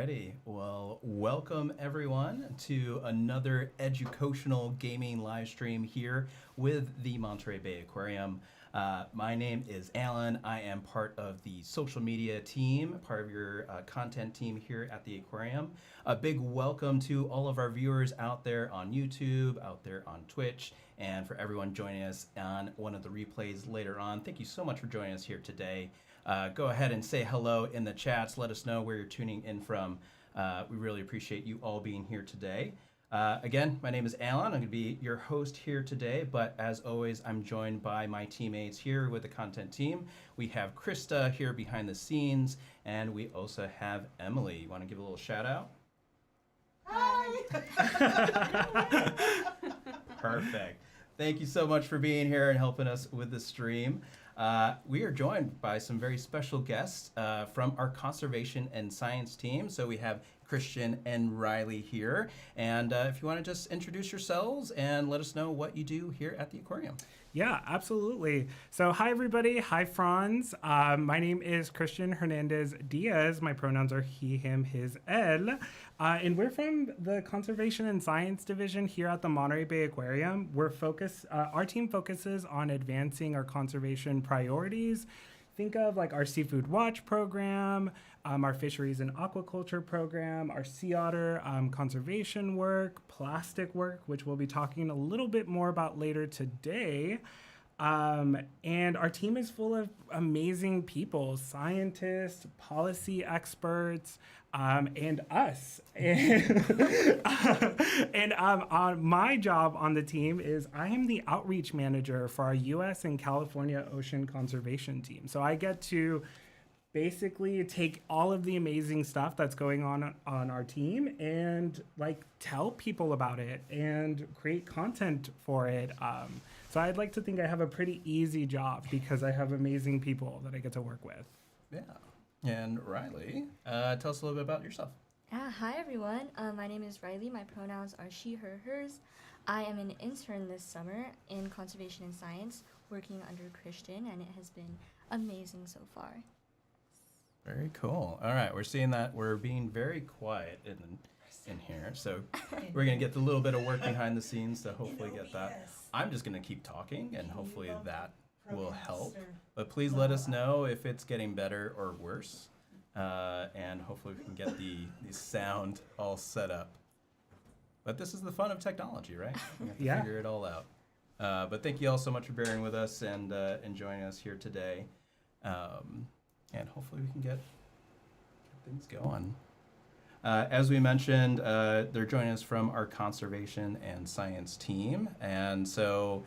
Alrighty, well, welcome everyone to another educational gaming live stream here with the Monterey Bay Aquarium. My name is Alan. I am part of the social media team, part of your content team here at the Aquarium. A big welcome to all of our viewers out there on YouTube, out there on Twitch, and for everyone joining us on one of the replays later on. Thank you so much for joining us here today. Go ahead and say hello in the chats. Let us know where you're tuning in from. We really appreciate you all being here today. Again, my name is Alan. I'm going to be your host here today, but as always, I'm joined by my teammates here with the content team. We have Krista here behind the scenes, and we also have Emily. You want to give a little shout out? Hi! Perfect. Thank you so much for being here and helping us with the stream. We are joined by some very special guests from our conservation and science team. So we have Cristian and Rylee here. And if you want to just introduce yourselves and let us know what you do here at the aquarium. Yeah, absolutely. So hi, everybody. Hi, Franz. My name is Cristian Hernandez Diaz. My pronouns are he, him, his, él. And we're from the Conservation and Science Division here at the Monterey Bay Aquarium. Our team focuses on advancing our conservation priorities. Think of like our Seafood Watch program, our Fisheries and Aquaculture program, our sea otter conservation work, plastic work, which we'll be talking a little bit more about later today. And our team is full of amazing people, scientists, policy experts, and us. And on my job on the team is I am the outreach manager for our U.S. and California Ocean Conservation Team. So I get to basically take all of the amazing stuff that's going on our team and like tell people about it and create content for it. So I'd like to think I have a pretty easy job because I have amazing people that I get to work with. Yeah. And Rylee, tell us a little bit about yourself. Hi, everyone. My name is Rylee. My pronouns are she, her, hers. I am an intern this summer in conservation and science, working under Cristian, and it has been amazing so far. Very cool. All right, we're seeing that we're being very quiet in here, so we're going to get a little bit of work behind the scenes to hopefully get that. I'm just going to keep talking, and hopefully that will help. But please let us know if it's getting better or worse, and hopefully we can get the sound all set up. But this is the fun of technology, right? We have to figure it all out. But thank you all so much for bearing with us and joining us here today. And hopefully we can get things going. As we mentioned, they're joining us from our conservation and science team. And so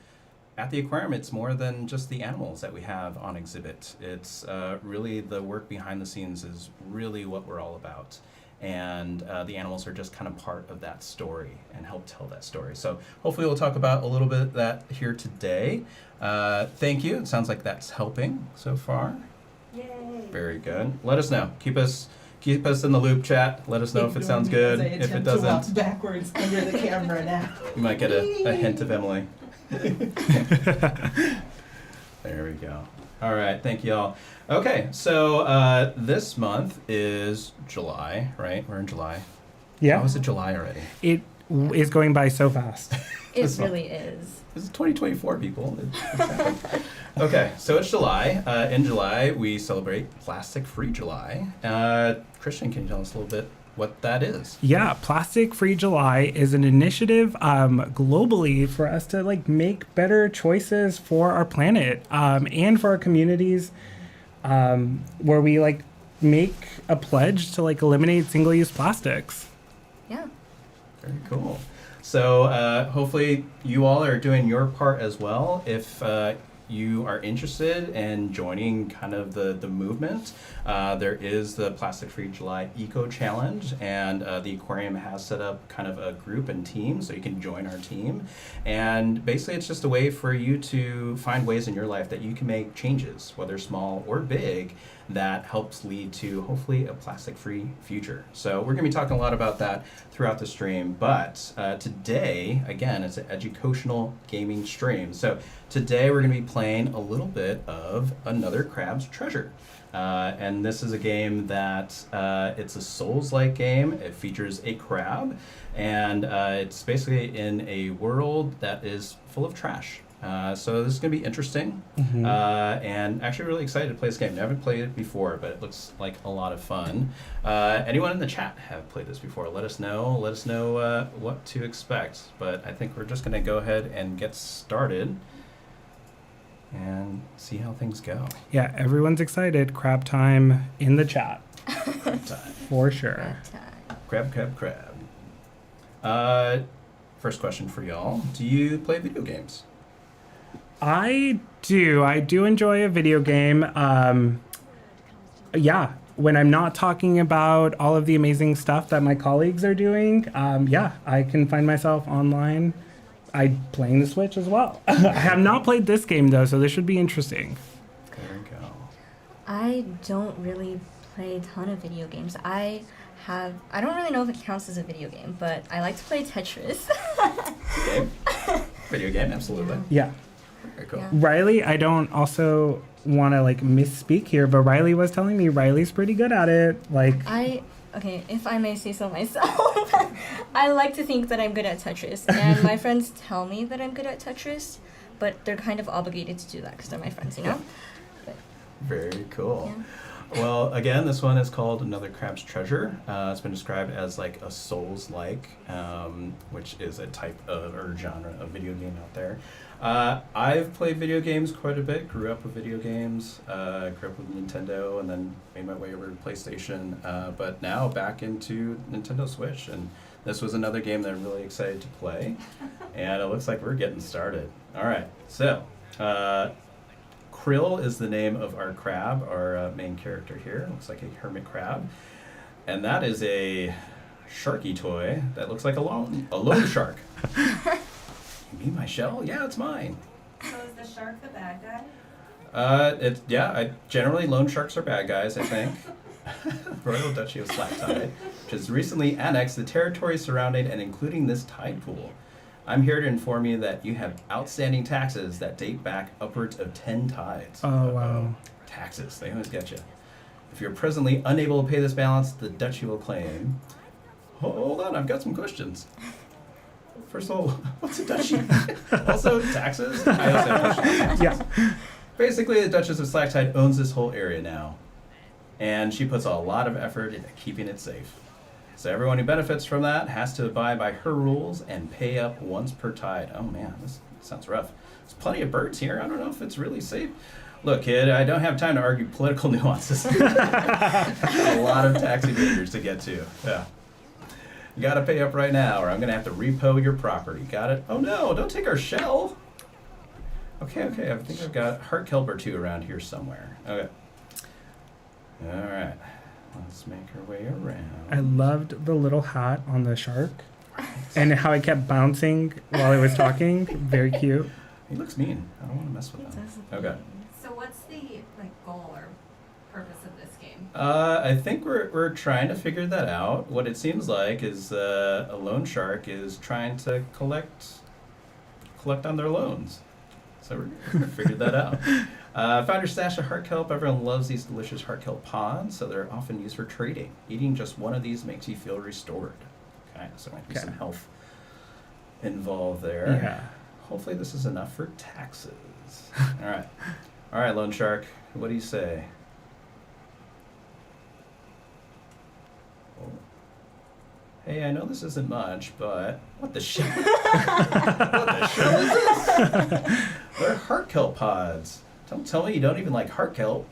at the aquarium, it's more than just the animals that we have on exhibit. It's really the work behind the scenes is really what we're all about. And the animals are just kind of part of that story and help tell that story. So hopefully we'll talk about a little bit of that here today. Thank you. It sounds like that's helping so far. Yay! Very good. Let us know. Keep us in the loop, chat. Let us know if it sounds good. If it doesn't, to walk backwards under the camera now. You might get a hint of Emily. There we go. All right. Thank you all. Okay. So this month is July, right? We're in July. Yeah. How is it July already? It is going by so fast. It really is. This is 2024, people. Okay, so it's July. In July, we celebrate Plastic Free July. Cristian, can you tell us a little bit what that is? Yeah, Plastic Free July is an initiative globally for us to like make better choices for our planet and for our communities, where we like make a pledge to like eliminate single-use plastics. Yeah. Very cool. So hopefully you all are doing your part as well. If you are interested in joining kind of the movement, there is the Plastic Free July Eco Challenge, and the aquarium has set up kind of a group and team, so you can join our team. And basically it's just a way for you to find ways in your life that you can make changes, whether small or big, that helps lead to hopefully a plastic-free future. So we're going to be talking a lot about that throughout the stream, but today, again, it's an educational gaming stream. So today we're going to be playing a little bit of Another Crab's Treasure. And this is a game that it's a Souls-like game. It features a crab, and it's basically in a world that is full of trash. So this is going to be interesting, and actually really excited to play this game. I haven't played it before, but it looks like a lot of fun. Anyone in the chat have played this before? Let us know. Let us know what to expect. But I think we're just going to go ahead and get started and see how things go. Yeah, everyone's excited. Crab time in the chat. Crab time. For sure. Crab, crab, crab. First question for y'all. Do you play video games? I do. I do enjoy a video game. Yeah, when I'm not talking about all of the amazing stuff that my colleagues are doing, yeah, I can find myself online. I'm playing the Switch as well. I have not played this game though, so this should be interesting. There we go. I don't really play a ton of video games. I don't really know if it counts as a video game, but I like to play Tetris. Game? Video game, absolutely. Yeah. Very cool. Yeah. Rylee, I don't also want to like misspeak here, but Rylee was telling me Riley's pretty good at it. Like, Okay, if I may say so myself, I like to think that I'm good at Tetris, and my friends tell me that I'm good at Tetris, but they're kind of obligated to do that because they're my friends, you know? Very cool. Yeah. Well, again, this one is called Another Crab's Treasure. It's been described as like a Souls-like, which is a type of or genre of video game out there. I've played video games quite a bit. Grew up with video games. Grew up with Nintendo, and then made my way over to PlayStation. But now back into Nintendo Switch, and this was another game that I'm really excited to play. And it looks like we're getting started. All right, so. Krill is the name of our crab, our main character here. Looks like a hermit crab. And that is a sharky toy that looks like a loan shark. You mean my shell? Yeah, it's mine. So is the shark the bad guy? Generally loan sharks are bad guys, I think. Royal Duchy of Slack Tide, which has recently annexed the territory surrounding and including this tide pool. I'm here to inform you that you have outstanding taxes that date back upwards of 10 tides. oh wow. Taxes, they always get you. If you're presently unable to pay this balance, the duchy will claim. Hold on, I've got some questions. First of all, what's a duchy? Also, taxes? I also have questions. Yeah. Basically, the Duchess of Slack Tide owns this whole area now. And she puts a lot of effort into keeping it safe. So everyone who benefits from that has to abide by her rules and pay up once per tide. Oh man, this sounds rough. There's plenty of birds here. I don't know if it's really safe. Look, kid, I don't have time to argue political nuances. A lot of tax evaders to get to. Yeah. You gotta pay up right now, or I'm gonna have to repo your property. Got it? Oh no, don't take our shell. Okay, I think I've got a heart kelp or two around here somewhere. Okay. All right. Let's make our way around. I loved the little hat on the shark and how it kept bouncing while it was talking. Very cute. He looks mean. I don't want to mess with him. Okay. So what's the goal or purpose of this game? I think we're trying to figure that out. What it seems like is a loan shark is trying to collect on their loans. So we're gonna figure that out. Found your stash of heart kelp. Everyone loves these delicious heart kelp pods, so they're often used for trading. Eating just one of these makes you feel restored. Okay, so there might be some health involved there. Yeah. Hopefully this is enough for taxes. All right, loan shark. What do you say? Oh. Hey, I know this isn't much, but what the shit? What the shell is this? They're heart kelp pods. Don't tell me you don't even like heart kelp.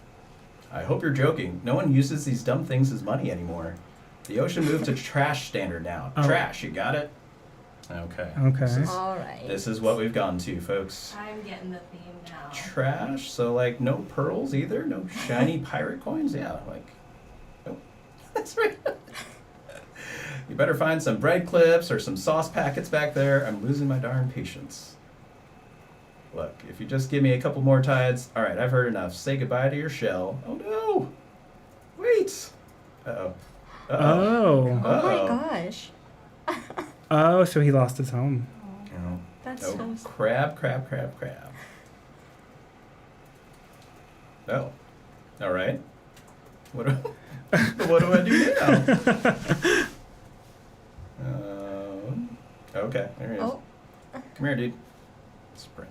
I hope you're joking. No one uses these dumb things as money anymore. The ocean moved to trash standard now. Oh. Trash, you got it? Okay. Okay. All right. This is what we've gone to, folks. I'm getting the theme now. Trash, so like no pearls either? No shiny pirate coins? Yeah, like, nope. That's right. You better find some bread clips or some sauce packets back there. I'm losing my darn patience. Look, if you just give me a couple more tides, all right, I've heard enough. Say goodbye to your shell. Oh no! Wait! Uh-oh. Oh. Oh my gosh. Oh, so he lost his home. No. That's No. so Crab. Oh. All right. What do, what do I do now? Okay, there he is. Oh. Come here, dude. Sprint.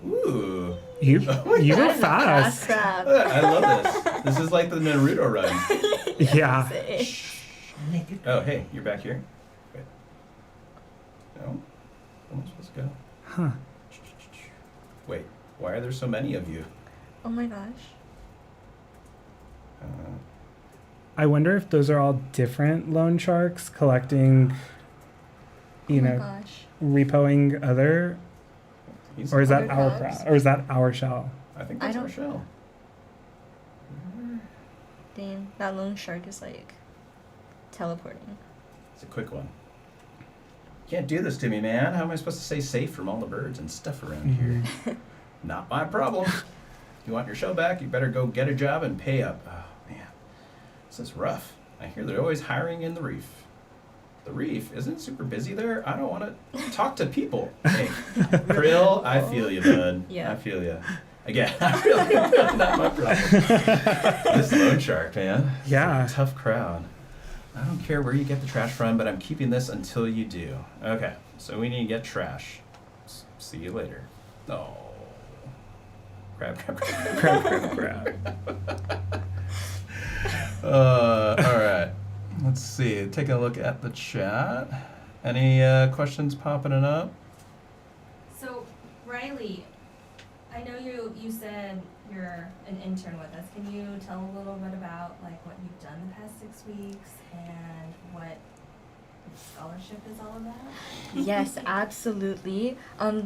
Ooh. You Oh, go That is a fast. crab. I love this. This is like the Naruto run. Yeah. Oh, hey, you're back here. Wait. No? Where am I supposed to go? Huh. Wait, why are there so many of you? Oh my gosh. I wonder if those are all different loan sharks collecting, Oh you my know, gosh. repoing other, He's, or is that Other our crabs? crab, or is that our shell? I think I that's our don't shell. Dang, that lone shark is like teleporting. It's a quick one. Can't do this to me, man. How am I supposed to stay safe from all the birds and stuff around here? Not my problem. If you want your show back, you better go get a job and pay up. Oh, man. This is rough. I hear they're always hiring in the reef. The reef isn't super busy there. I don't want to talk to people. Hey, Krill, I feel you, bud. Yeah. I feel you. Again, I really not my problem. This lone shark, man. It's Yeah. a tough crowd. I don't care where you get the trash from, but I'm keeping this until you do. Okay, so we need to get trash. See you later. Oh. Crab. Crab. All right. Let's see. Taking a look at the chat. Any questions popping it up? So, Rylee, I know you said you're an intern with us. Can you tell a little bit about like what you've done the past 6 weeks and what scholarship is all about? Yes, absolutely.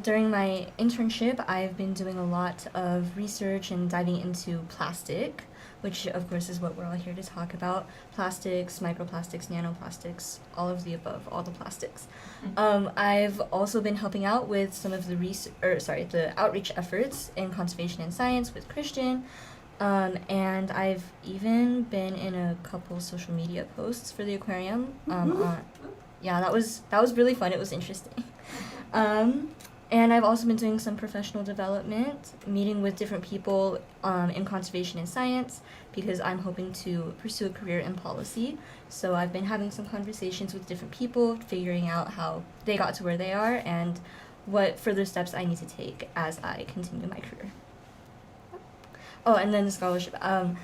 During my internship, I've been doing a lot of research and diving into plastic, which of course is what we're all here to talk about. Plastics, microplastics, nanoplastics, all of the above, all the plastics. I've also been helping out with some of the the outreach efforts in conservation and science with Cristian. And I've even been in a couple social media posts for the aquarium. Yeah, that was really fun. It was interesting. And I've also been doing some professional development, meeting with different people in conservation and science, because I'm hoping to pursue a career in policy. So I've been having some conversations with different people, figuring out how they got to where they are and what further steps I need to take as I continue my career. Oh, and then the scholarship. I'm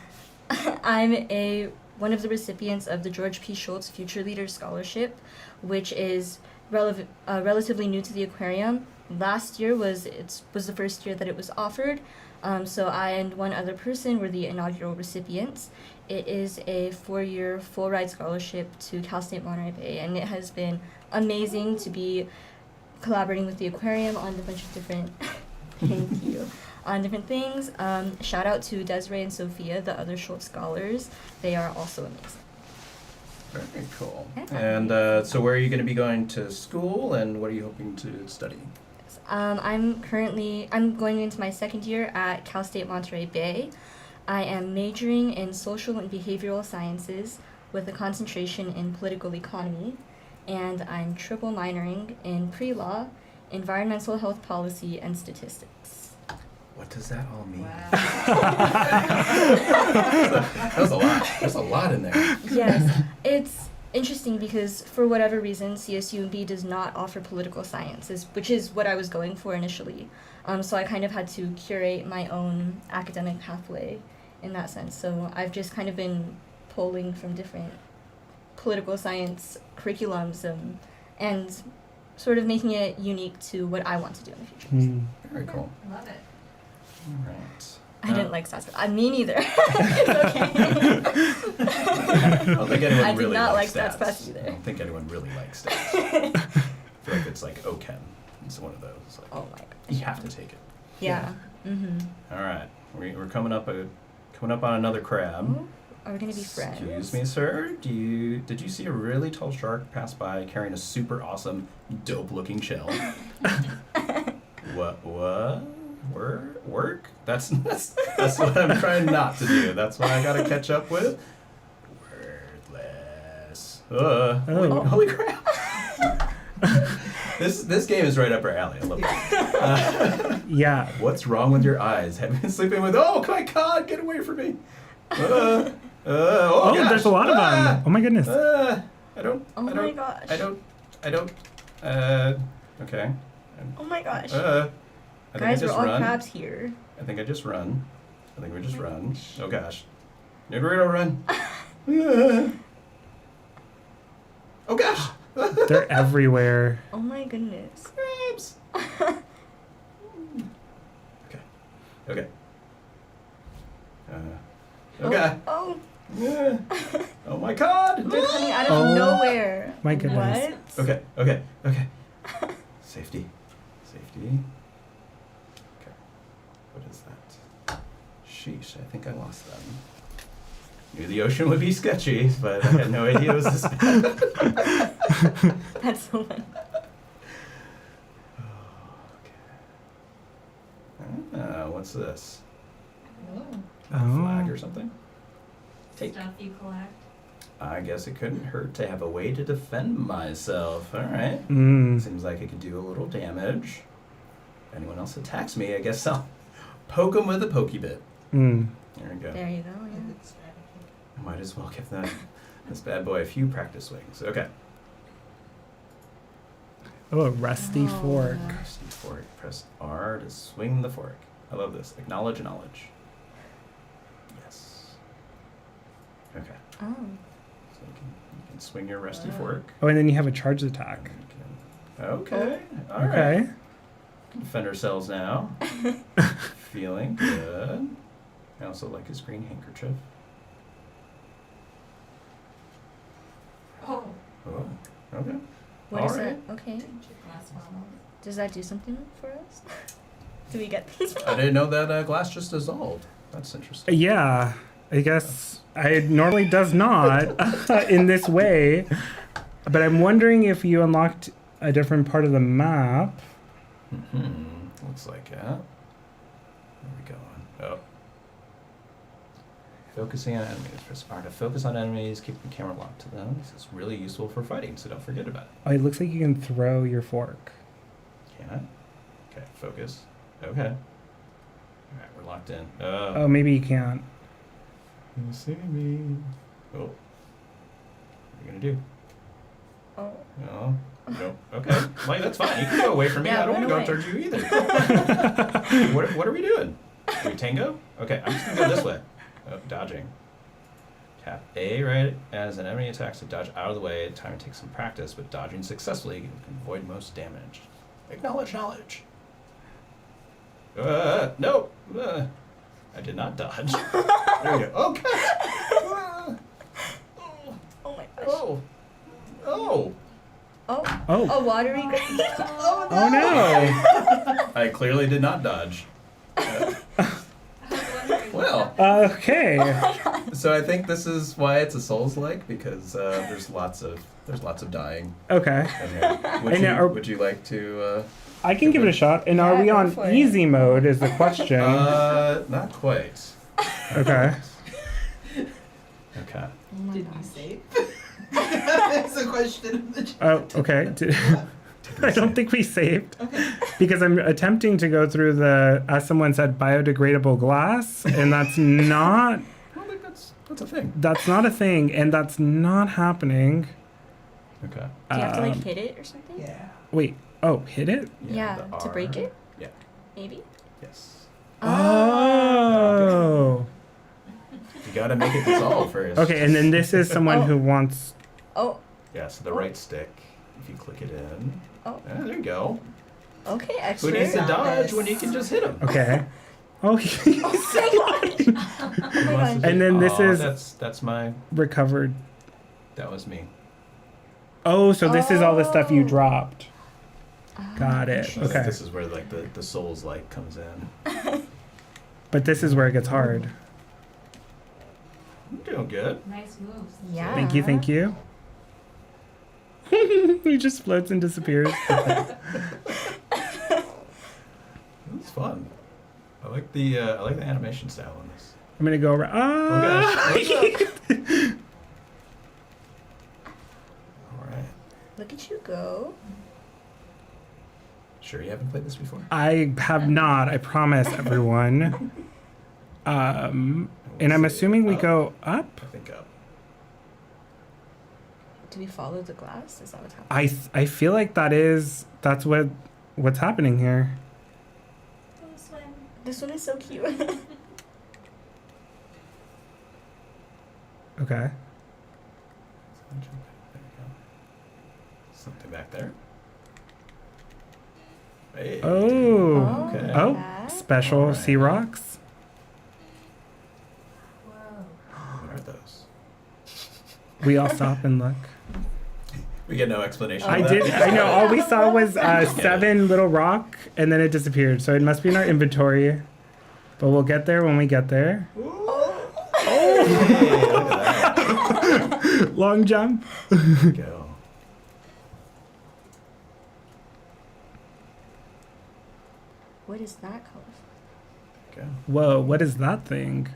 one of the recipients of the George P. Schultz Future Leaders Scholarship, which is relatively new to the aquarium. Last year was the first year that it was offered. So I and one other person were the inaugural recipients. It is a 4-year full-ride scholarship to Cal State Monterey Bay, and it has been amazing to be collaborating with the aquarium on a bunch of different thank you, on different things. Shout out to Desiree and Sophia, the other Schultz scholars. They are also amazing. Very cool. Yeah. And so where are you going to be going to school, and what are you hoping to study? I'm going into my second year at Cal State Monterey Bay. I am majoring in social and behavioral sciences with a concentration in political economy, and I'm triple minoring in pre-law, environmental health policy, and statistics. What does that all mean? Wow. That was a lot. There's a lot in there. Yes, it's interesting because for whatever reason, CSUMB does not offer political sciences, which is what I was going for initially. So I kind of had to curate my own academic pathway in that sense. So I've just kind of been pulling from different political science curriculums and sort of making it unique to what I want to do in the future. Very cool. Love it. All right. I didn't like stats. Me neither. It's okay. I don't think anyone I did really not likes like stats stats. class either. I don't think anyone really likes stats. I feel like it's like OChem. It's one of those. Like, Oh my gosh. you have to take it. Yeah. Mm-hmm. All right. We're coming up on another crab. Are we gonna be friends? Excuse me, sir. Did you see a really tall shark pass by carrying a super awesome, dope-looking shell? What? Work? That's what I'm trying not to do. That's what I gotta catch up with. Wordless. Holy crap! This game is right up our alley. I love it. Yeah. What's wrong with your eyes? Have you been sleeping with? Oh my God! Get away from me! Oh, Oh, gosh. there's a lot of them. Oh my goodness. I don't. Oh I my don't. gosh. I don't. Okay. Oh my gosh. I think I Guys, we're just all run. crabs here. I think I just run. I think we just run. Oh gosh. Nudorito, run. Oh gosh. They're everywhere. Oh my goodness. Crabs. Okay. Okay. Oh, Yeah. Oh my God. they're coming out of Oh nowhere. my goodness. What? Okay. Safety. Okay. What is that? Sheesh, I think I lost them. Knew the ocean would be sketchy, but I had no idea it was this bad. That's so funny. What's this? Oh, A flag Oh. or something? Hey. stuff you collect. I guess it couldn't hurt to have a way to defend myself. Alright. Seems like it could do a little damage. If anyone else attacks me, I guess I'll poke them with a pokey bit. There we go. There you go. Yeah. I might as well give this bad boy a few practice swings. Okay. Oh, a rusty Oh, fork. yeah. Rusty fork. Press R to swing the fork. I love this. Acknowledge knowledge. Yes. Okay. Oh. So you can swing your rusty fork. Oh, and then you have a charged attack. Okay. All right. Okay. Can defend ourselves now. Feeling good. I also like his green handkerchief. Oh, Oh. Okay. What is Alright. that? Okay. glass bottle. Does that do something for us? Do we get things? I didn't know that glass just dissolved. That's interesting. Yeah, I guess it normally does not in this way, but I'm wondering if you unlocked a different part of the map. Looks like it. Where are we going? Oh. Focusing on enemies. Press R to focus on enemies, keep the camera locked to them. This is really useful for fighting, so don't forget about it. Oh, it looks like you can throw your fork. Can I? Okay, focus. Okay. Alright, we're locked in. Oh, maybe you can't. You see me. Oh. What are you gonna do? Oh. No. No. Okay. Like, that's fine. You can go away from me. Yeah, I don't want to run go away. towards you either. What are we doing? We tango? Okay, I'm just gonna go this way. Oh, dodging. Tap A right as an enemy attacks to dodge out of the way. Time to take some practice, but dodging successfully you can avoid most damage. Acknowledge knowledge. No. I did not dodge. There we go. Okay. Oh my gosh. Oh. Oh. Oh. Oh. A watery grave. Oh no. I clearly did not dodge. Well. Okay. So I think this is why it's a Souls-like, because there's lots of dying. Okay. in here. And Would you like to? I can give it a shot. And are Yeah, we go on for it. easy mode is the question. Not quite. Okay. Okay. Oh my Did gosh. we save? That's a question in the chat. Oh, okay. I don't think we saved because I'm attempting to go through the, as someone said, biodegradable glass, and that's not. I don't think that's a thing. That's not a thing, and that's not happening. Okay. Do you have to like Um, hit it or something? Yeah. Wait. Oh, hit it? Yeah, the to break R. it? Yeah. Maybe? Yes. Oh. You gotta make it dissolve first. Okay, and then this is someone Oh. who wants. Oh, Yeah. So the right stick. If you click it in. Oh. There you go. okay, Who expert. needs to dodge Novice. when you can just hit him? Okay. Oh, he's Oh my gosh. And then this is That's my. recovered. That was me. Oh, so this is all the stuff you Oh. dropped. Ah, Got it. So Okay. This is where like the Souls light comes in. But this is where it gets hard. I'm doing good. Nice moves. Yeah. Thank you, thank you. He just floats and disappears. It's fun. I like the animation style on this. I'm gonna go around. Ah! All right. Look at you go. Sure, you haven't played this before? I have not. I promise everyone. And I'm assuming we go up. I think up. Do we follow the glass? Is that what's happening? I feel like that's what's happening here. Don't swim. This one is so cute. Okay. There you go. Something back there. Hey. Oh. Okay. Oh. that. Special Alright. sea rocks. Whoa. What are those? We all stop and look. We get no explanation. I of did. that? I know. All we saw was 7 little rock, and then it disappeared. So it must be in our inventory. But we'll get there when we get there. Hey, look at that. Long jump. There you go. What is that color? Okay. Whoa! What is that thing?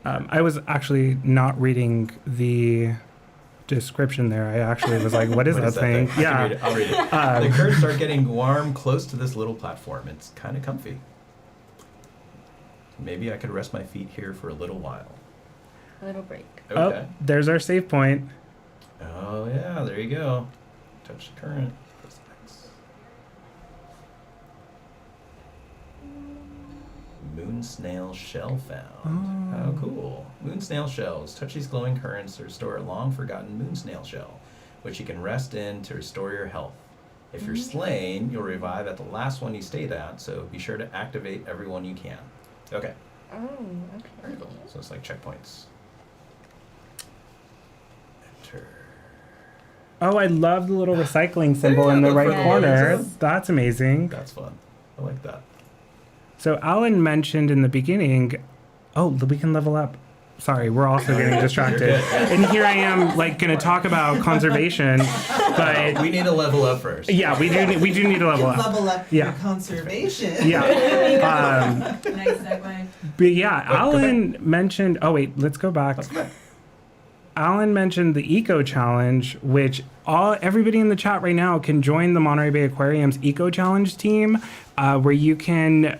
I was actually not reading the description there. I actually was like, "What is that thing?" I can Yeah. read it. I'll read it. The currents start getting warm close to this little platform. It's kind of comfy. Maybe I could rest my feet here for a little while. A little break. Okay. Oh, there's our save point. Oh yeah, there you go. Touch the current. Press X. Moon snail shell found. How Oh. cool. Moon snail shells. Touch these glowing currents to restore a long forgotten moon snail shell, which you can rest in to restore your health. If you're slain, you'll revive at the last one you stayed at, so be sure to activate every one you can. Okay. Oh, Very okay. cool. So it's like checkpoints. Enter. Oh, I love the little recycling symbol Yeah, in the the right purple corner. ones. That's amazing. That's fun. I like that. So Alan mentioned in the beginning, oh, we can level up. Sorry, we're also getting distracted. You're good. And here I am, like, going to talk about conservation, but We need to level up first. yeah, we do need to level up. Level up Yeah. your conservation. Yeah. Nice segue. But yeah, Go Alan mentioned. Oh wait, let's go back. Let's go back. Alan mentioned the Eco Challenge, which everybody in the chat right now can join the Monterey Bay Aquarium's Eco Challenge team, where you can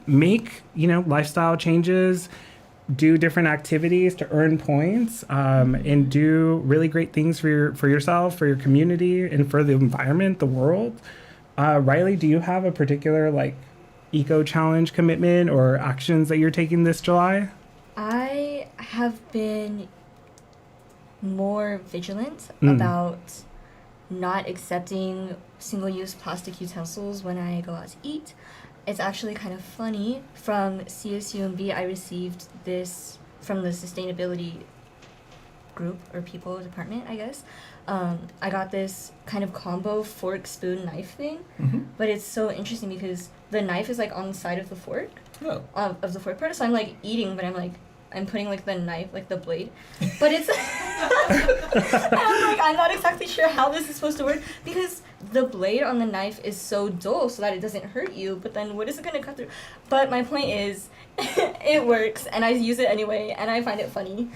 make lifestyle changes, do different activities to earn points, and do really great things for yourself, for your community, and for the environment, the world. Rylee, do you have a particular Eco Challenge commitment or actions that you're taking this July? I have been more vigilant Mm. about not accepting single-use plastic utensils when I go out to eat. It's actually kind of funny. From CSUMB, I received this from the sustainability group or people department, I guess. I got this kind of combo fork, spoon, knife thing, but it's so interesting because the knife is on the side of the fork, Oh. of the fork part. So I'm eating, but I'm putting the knife, the blade, but it's. I'm not exactly sure how this is supposed to work because the blade on the knife is so dull so that it doesn't hurt you. But then what is it gonna cut through? But my point is, it works and I use it anyway and I find it funny.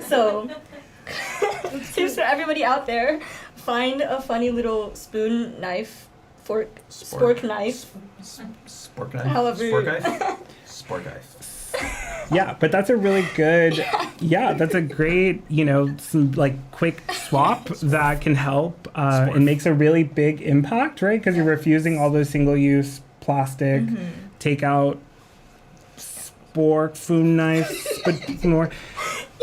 So tips for everybody out there: find a funny little spoon, knife, fork, spork knife. Spork knife? However- Spork knife? Spork knife. Yeah, but that's a really good, that's a great, some quick swap that can help and makes a really big impact, right? Because you're refusing all those single-use plastic, take out spork, food knife, but more.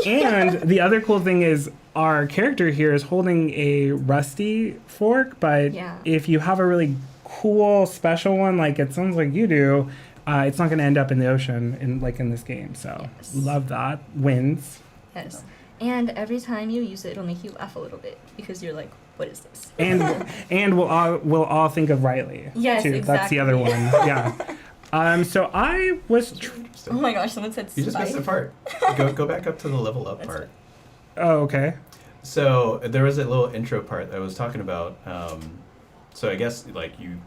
And the other cool thing is our character here is holding a rusty fork, but Yeah. if you have a really cool special one, like it sounds like you do, it's not going to end up in the ocean in this game. So Yes. love that. Wins. Yes. And every time you use it, it'll make you laugh a little bit because you're like, what is this? And we'll all think of Rylee. Yes, too. That's the other exactly. one. Yeah. So I was. Oh my gosh, someone said You just missed the part. Go back up to the level up That's part. Oh, okay. So there was a little intro part that I was talking about. So I guess you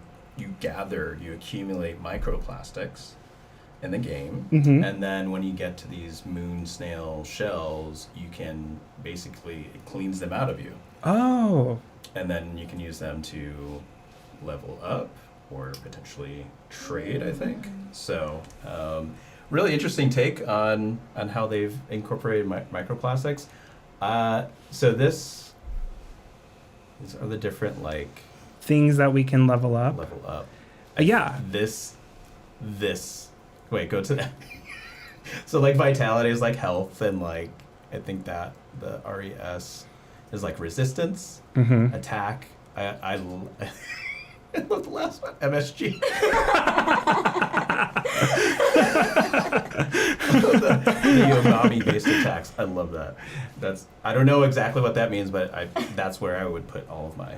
accumulate microplastics in the game, Mhm. and then when you get to these moon snail shells, you can basically, it cleans them out of you, Oh. and then you can use them to level up or potentially trade, I think. So really interesting take on how they've incorporated microplastics. So these are the different like things that we can level up. Yeah. This. Wait, go to that. So like vitality is like health, and like I think that the RES is like resistance, attack. I love the last one, MSG. the umami-based attacks. I love that. I don't know exactly what that means, but that's where I would put all my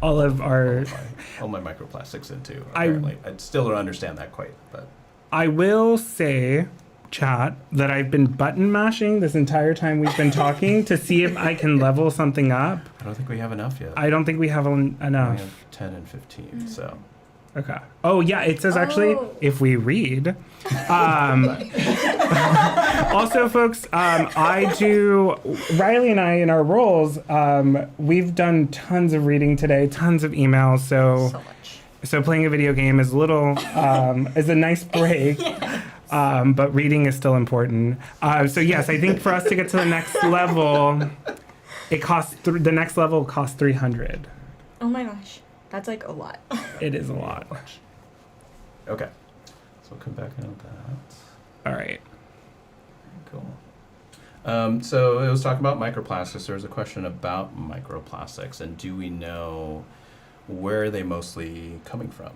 microplastics into. Apparently, I still don't understand that quite, but I will say, chat, that I've been button mashing this entire time we've been talking to see if I can level something up. I don't think we have enough yet. I don't think we have enough. We have 10 and 15, so. Okay. Oh, yeah, it says actually, if we read. Also, folks, Rylee and I, in our roles, we've done tons of reading today, tons of emails, so playing a video game is is a nice break. But reading is still important. So yes, I think for us to get to the next level, the next level costs 300. Oh my gosh, that's like a lot. It is a lot. Okay, so we'll come back on that. All right. Cool. So it was talking about microplastics. There was a question about microplastics, and do we know where are they mostly coming from?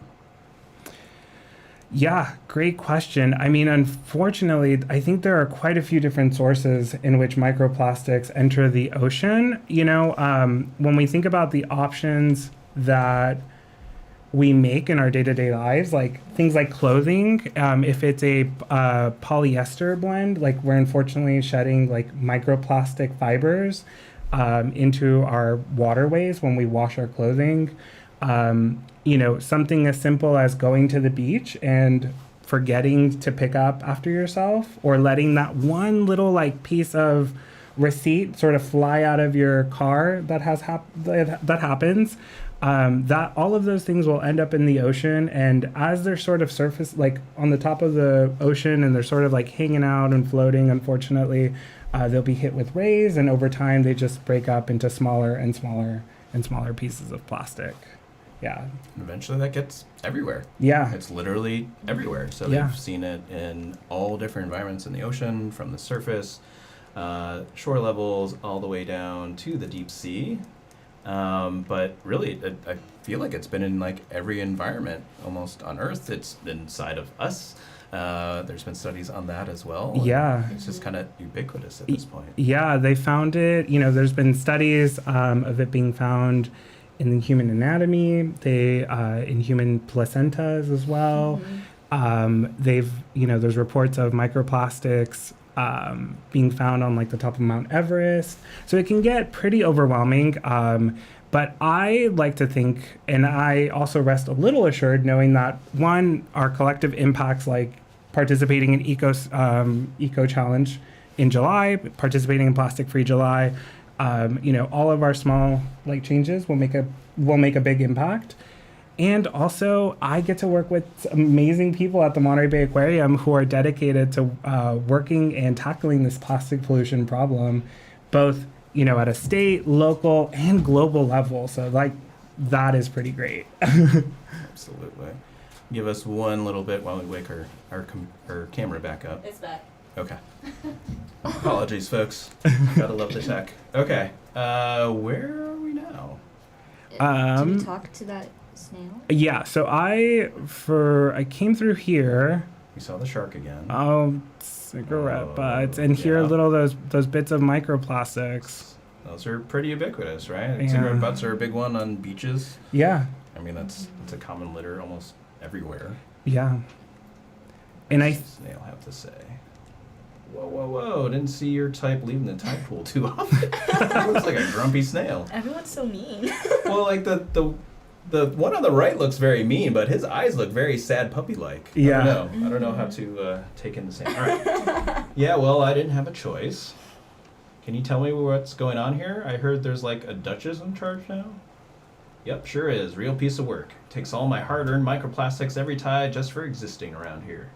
Yeah, great question. I mean, unfortunately, I think there are quite a few different sources in which microplastics enter the ocean. You know, when we think about the options that we make in our day-to-day lives, like things like clothing, if it's a polyester blend, like we're unfortunately shedding like microplastic fibers into our waterways when we wash our clothing. You know, something as simple as going to the beach and forgetting to pick up after yourself, or letting that one little like piece of receipt sort of fly out of your car that happens. That all of those things will end up in the ocean, and as they're sort of surface like on the top of the ocean and they're sort of like hanging out and floating, unfortunately, they'll be hit with rays, and over time they just break up into smaller and smaller and smaller pieces of plastic. Yeah. And eventually that gets everywhere. Yeah. It's literally everywhere. So we've seen it in all different environments in the ocean, from the surface, shore levels, all the way down to the deep sea. But really, I feel like it's been in like every environment almost on Earth. It's inside of us. There's been studies on that as well. Yeah. It's just kind of ubiquitous at this point. Yeah, they found it. You know, there's been studies of it being found in the human anatomy, in human placentas as well. There's reports of microplastics being found on like the top of Mount Everest. So it can get pretty overwhelming. But I like to think, and I also rest a little assured knowing that, one, our collective impacts, like participating in Eco Challenge in July, participating in Plastic Free July, all of our small like changes will make a big impact. And also, I get to work with amazing people at the Monterey Bay Aquarium who are dedicated to working and tackling this plastic pollution problem, both at a state, local, and global level. So like, that is pretty great. Absolutely. Give us one little bit while we wake our camera back up. It's back. Okay. Apologies, folks. Gotta love the tech. Okay. Where are we now? Did we talk to that snail? Yeah. So I came through here. We saw the shark again. Oh, cigarette butts, and here are those bits of microplastics. Those are pretty ubiquitous, right? Yeah. Cigarette butts are a big one on beaches. Yeah. I mean, it's a common litter almost everywhere. Yeah. And what does the snail have to say? Whoa! Didn't see your type leaving the tide pool too often. Looks like a grumpy snail. Everyone's so mean. Well, like the one on the right looks very mean, but his eyes look very sad puppy-like. Yeah. I don't know how to take in the same. All right. Yeah, well, I didn't have a choice. Can you tell me what's going on here? I heard there's like a duchess in charge now. Yep, sure is. Real piece of work. Takes all my hard-earned microplastics every tide just for existing around here.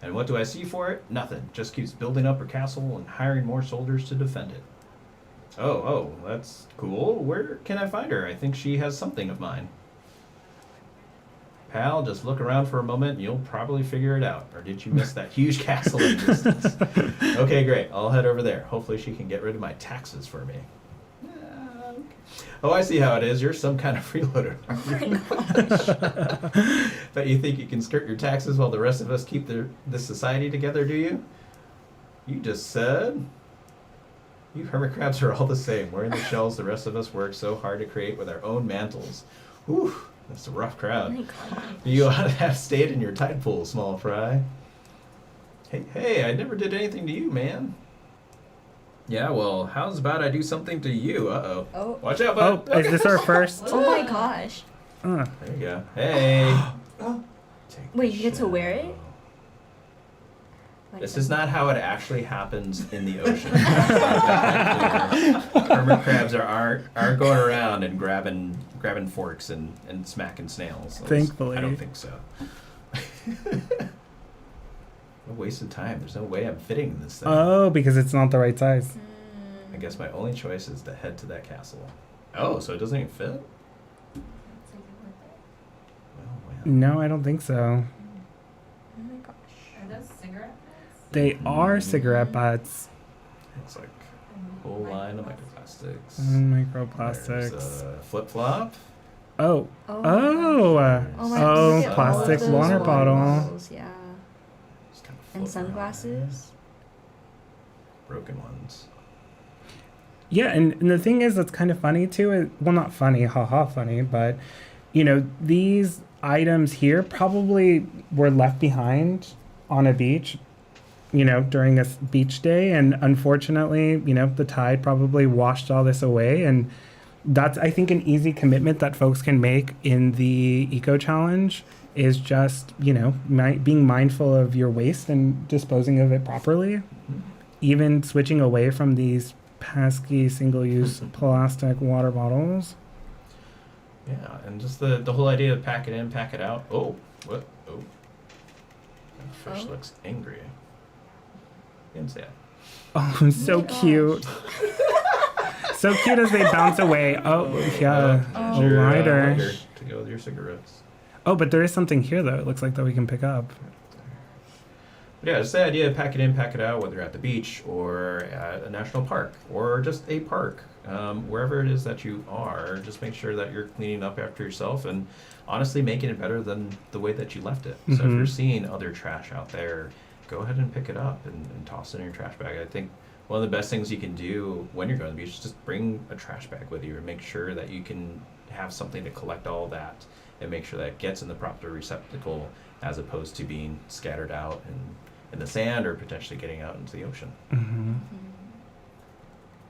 And what do I see for it? Nothing. Just keeps building up her castle and hiring more soldiers to defend it. Oh, that's cool. Where can I find her? I think she has something of mine. Pal, just look around for a moment and you'll probably figure it out. Or did you miss that huge castle in the distance? Okay, great. I'll head over there. Hopefully she can get rid of my taxes for me. Oh, I see how it is. You're some kind of freeloader. Oh my gosh. But you think you can skirt your taxes while the rest of us keep this society together, do you? You just said... You hermit crabs are all the same, wearing the shells the rest of us work so hard to create with our own mantles. Whew, that's a rough crowd. Oh my gosh. You ought to have stayed in your tide pool, small fry. Hey, I never did anything to you, man. Yeah, well, how's about I do something to you? Uh-oh. Oh. Watch out, bud. Oh, is this our first? Oh my gosh. There you go. Hey. Take Wait, the you get to wear it? shell. Like This that. is not how it actually happens in the ocean. Hermit crabs aren't going around and grabbing forks and smacking snails. Thankfully. I don't think so. No waste of time. There's no way I'm fitting in this thing. Oh, because it's not the right size. I guess my only choice is to head to that castle. Oh, so it doesn't even fit? Well. No, I don't think so. Oh my gosh. Are those cigarette butts? They are cigarette butts. Looks like a whole line of microplastics. Microplastics. There's a flip-flop. Oh. Oh. Oh. Oh my Oh, look at all plastic of those water bottle. bottles, yeah. Just kind of And floating around there. sunglasses. Broken ones. Yeah, and the thing is that's kind of funny too. Well, not funny, haha funny, but you know, these items here probably were left behind on a beach, you know, during a beach day, and unfortunately, you know, the tide probably washed all this away, and that's, I think, an easy commitment that folks can make in the eco challenge is just, you know, being mindful of your waste and disposing of it properly. Even switching away from these pesky single-use plastic water bottles. Yeah, and just the whole idea of pack it in, pack it out. Oh, what? Oh. That fish Oh. looks angry. Didn't say that. Oh, so my gosh. cute. So cute as they bounce away. Oh, yeah, Oh. a lighter. Lighter to go with your cigarettes. Oh, but there is something here, though. It looks like that we can pick up. But yeah, it's the idea of pack it in, pack it out, whether you're at the beach or at a national park or just a park. Wherever it is that you are, just make sure that you're cleaning up after yourself and honestly making it better than the way that you left it. So if Mhm. you're seeing other trash out there, go ahead and pick it up and toss it in your trash bag. I think one of the best things you can do when you're going to the beach is just bring a trash bag with you and make sure that you can have something to collect all that and make sure that it gets in the proper receptacle as opposed to being scattered out in the sand or potentially getting out into the ocean. Mm-hmm.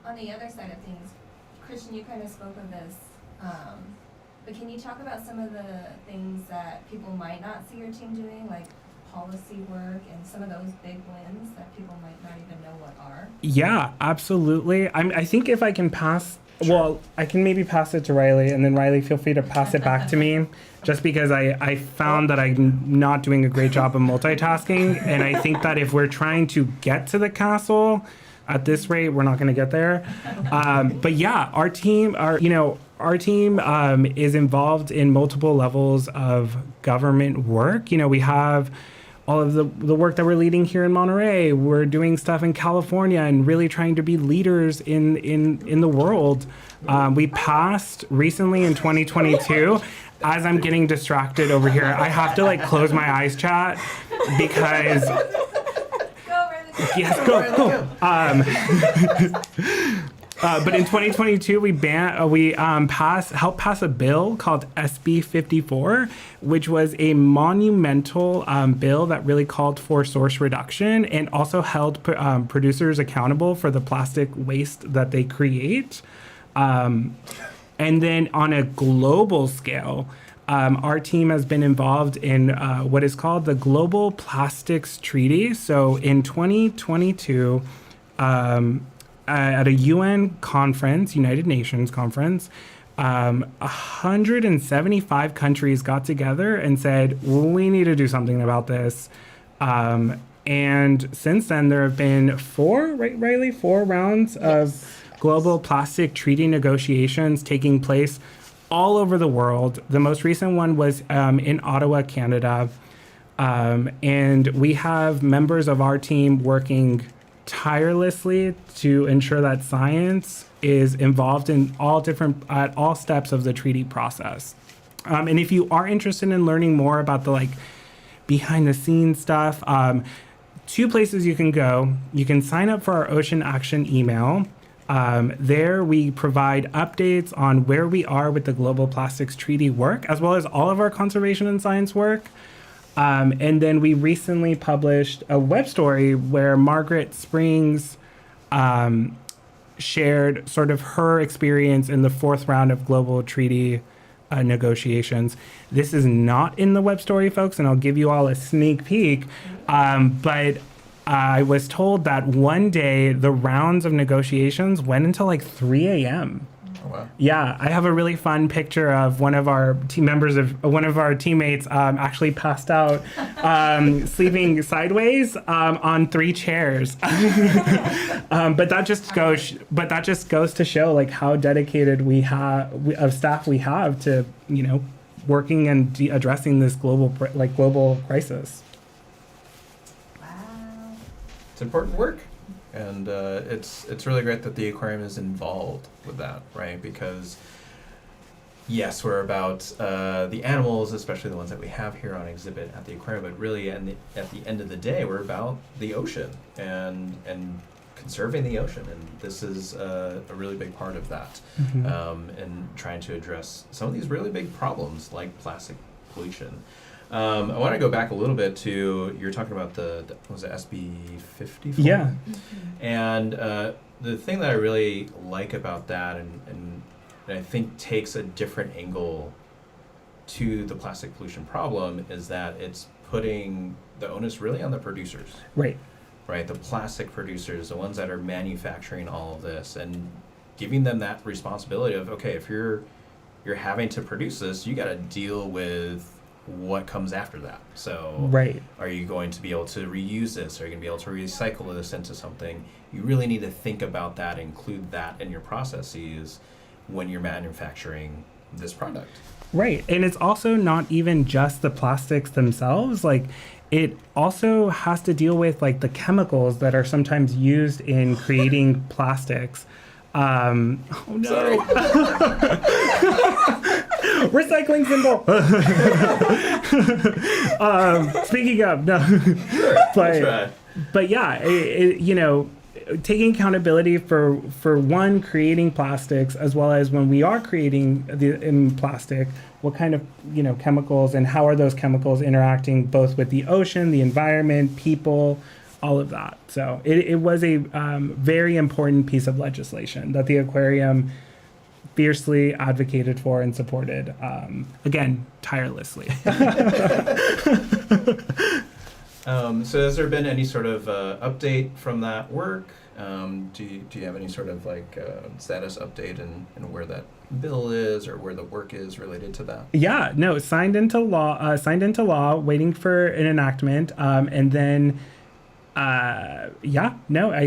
On the other side of things, Christian, you kind of spoke of this, but can you talk about some of the things that people might not see your team doing, like policy work and some of those big wins that people might not even know what are? Yeah, absolutely. I think if I can pass, well, I can maybe pass it to Rylee, and then Rylee, feel free to pass it back to me, just because I found that I'm not doing a great job of multitasking, and I think that if we're trying to get to the castle, at this rate, we're not going to get there. But yeah, our team is involved in multiple levels of government work. You know, we have all of the work that we're leading here in Monterey. We're doing stuff in California and really trying to be leaders in the world. We passed recently in 2022. As I'm getting distracted over here, I have to like close my eyes, chat, because yes, go. But in 2022, we helped pass a bill called SB 54, which was a monumental bill that really called for source reduction and also held producers accountable for the plastic waste that they create. And then on a global scale, our team has been involved in what is called the Global Plastics Treaty. So in 2022, at a UN conference, United Nations conference, 175 countries got together and said, we need to do something about this. And since then, there have been 4 rounds of global plastic treaty negotiations taking place all over the world. The most recent one was in Ottawa, Canada. And we have members of our team working tirelessly to ensure that science is involved in at all steps of the treaty process. And if you are interested in learning more about the behind the scenes stuff, 2 places you can go. You can sign up for our Ocean Action email. There we provide updates on where we are with the Global Plastics Treaty work, as well as all of our conservation and science work. And then we recently published a web story where Margaret Springs shared sort of her experience in the 4th round of global treaty negotiations. This is not in the web story, folks, and I'll give you all a sneak peek. But I was told that one day the rounds of negotiations went until 3 a.m. Oh, wow. Yeah, I have a really fun picture of one of our teammates actually passed out, sleeping sideways on 3 chairs. But that just goes to show how dedicated of staff we have to working and addressing this global crisis. Wow. It's important work. And it's really great that the aquarium is involved with that, right? Because yes, we're about the animals, especially the ones that we have here on exhibit at the aquarium, but really at the end of the day, we're about the ocean and conserving the ocean. And this is a really big part of that, and trying to address some of these really big problems like plastic pollution. I want to go back a little bit to, you're talking about was it SB 50? Yeah. And the thing that I really like about that and I think takes a different angle to the plastic pollution problem is that it's putting the onus really on the producers. Right. Right, the plastic producers, the ones that are manufacturing all of this, and giving them that responsibility of, okay, if you're having to produce this, you got to deal with what comes after that. So right. Are you going to be able to reuse this? Are you going to be able to recycle this into something? You really need to think about that, include that in your processes when you're manufacturing this product. Right. And it's also not even just the plastics themselves. It also has to deal with the chemicals that are sometimes used in creating plastics. Oh no. Recycling symbol. Speaking of, no. But yeah, taking accountability for one, creating plastics, as well as when we are creating in plastic, what kind of chemicals and how are those chemicals interacting both with the ocean, the environment, people, all of that. So it was a very important piece of legislation that the aquarium fiercely advocated for and supported, again, tirelessly. So has there been any sort of update from that work? Do you have any sort of status update and where that bill is or where the work is related to that? Yeah, no, signed into law, waiting for an enactment, and then I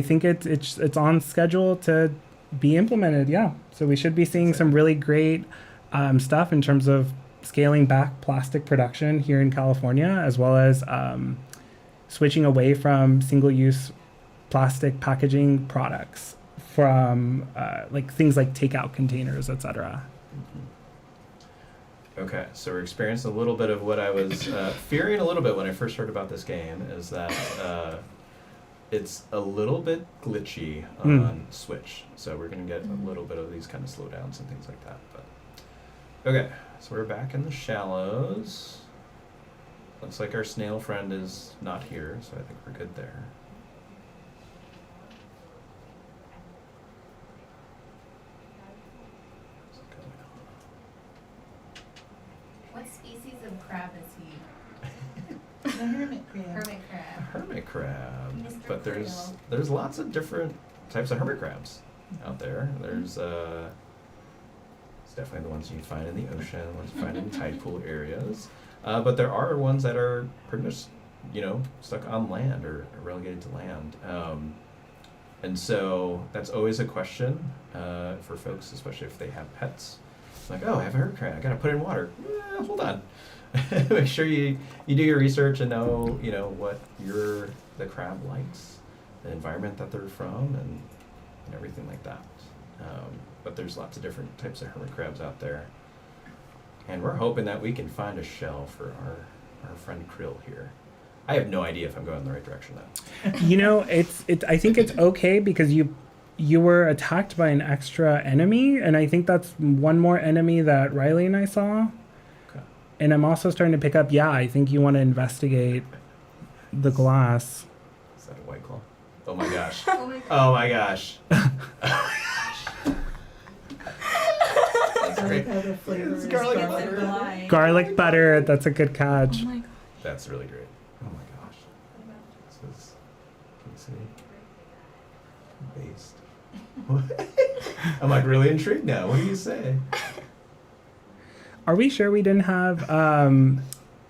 think it's on schedule to be implemented. Yeah, so we should be seeing some really great stuff in terms of scaling back plastic production here in California, as well as switching away from single-use plastic packaging products, from things like takeout containers, etc. Okay, so we're experiencing a little bit of what I was fearing a little bit when I first heard about this game, is that it's a little bit glitchy on Switch. So we're going to get a little bit of these kind of slowdowns and things like that. But okay, so we're back in the shallows. Looks like our snail friend is not here, so I think we're good there. What species of crab is he? The hermit crab. Hermit crab. Hermit crab. Mr. But Krill. there's lots of different types of hermit crabs out there. There's definitely the ones you find in the ocean, the ones you find in tide pool areas. But there are ones that are pretty much, stuck on land or relegated to land. And so that's always a question for folks, especially if they have pets. It's like, oh, I have a hermit crab, I gotta put it in water. Hold on. Make sure you do your research and know, what the crab likes, the environment that they're from, and everything like that. But there's lots of different types of hermit crabs out there. And we're hoping that we can find a shell for our friend Krill here. I have no idea if I'm going in the right direction though. I think it's okay because you were attacked by an extra enemy, and I think that's one more enemy that Rylee and I saw. Okay. And I'm also starting to pick up, I think you want to investigate the glass. Is that a white claw? Oh my gosh. Oh my Oh my gosh. That's great. It's garlic It's butter. blind. Garlic butter, that's a good catch. Oh my god. That's really great. Oh my gosh. This is, can you see? Based. I'm like really intrigued now. What do you say? Are we sure we didn't have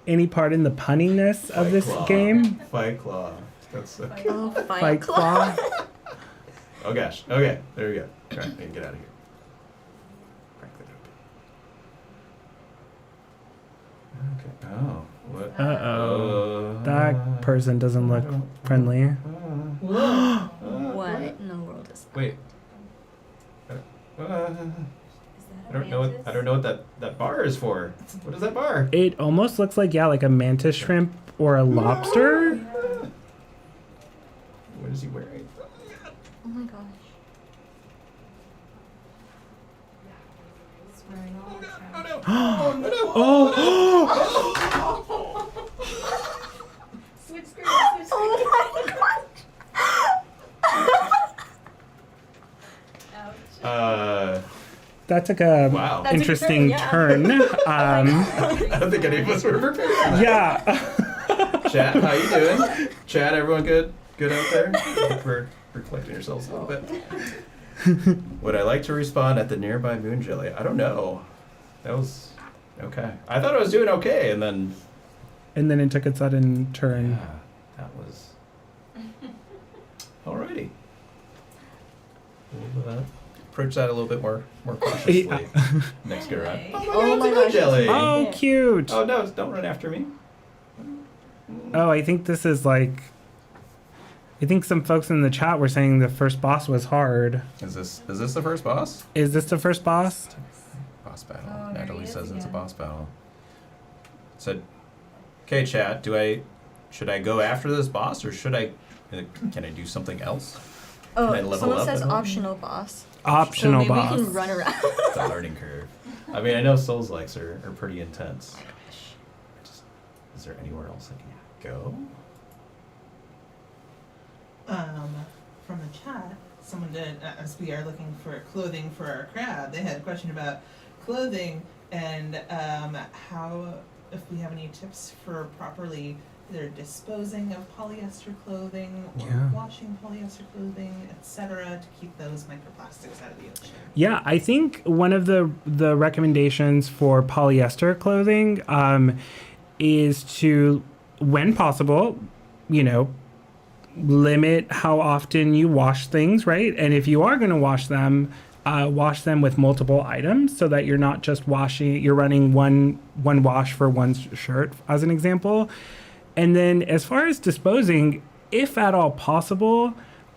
any part in the punniness of Fight this claw. game? Fight claw. That's so cute. Oh, Fight claw. Oh gosh. Okay. There we go. All right, get out of here. Crack that open. Okay. Oh. What? Uh-oh. That person doesn't look friendly. What in the world is that? Wait. Is that a I don't know what that bar is for. What is that bar? It almost looks like a mantis shrimp or a lobster. What is he wearing? Oh my gosh. It's wearing all the Oh crap. no! Oh no! Oh, Switch screen, switch screen. Oh my gosh. Ouch. that took a Wow. That's a good interesting turn, yeah. turn. I don't think any of us were prepared for that. Yeah. Chat, how you doing? Chat, everyone good? Good out there? We're collecting yourselves a little bit. Would I like to respond at the nearby moon jelly? I don't know. That was okay. I thought I was doing okay, and then And then it took a sudden yeah, turn. that was alrighty. We'll approach that a little bit more cautiously next go around. Okay. Oh my god, it's a moon jelly. Oh, cute. Oh no! Don't run after me. Oh, I think this is like. I think some folks in the chat were saying the first boss was hard. Is this the first boss? Is this the first boss? Boss battle. Oh, there he Natalie is says it's a again. boss battle. Said, okay, chat. Should I go after this boss or should I? Can I do something else? Oh, Can I level someone up says at all? optional boss. Optional so maybe boss. we can run around. It's a learning curve. I mean, I know Souls likes are pretty intense. Is there anywhere else I can go? From the chat, someone did, as we are looking for clothing for our crab, they had a question about clothing and how, if we have any tips for properly either disposing of polyester clothing or Yeah. washing polyester clothing, etc., to keep those microplastics out of the ocean. Yeah, I think one of the recommendations for polyester clothing is to, when possible, limit how often you wash things, right? And if you are going to wash them with multiple items so that you're not just you're running one wash for one shirt, as an example. And then as far as disposing, if at all possible,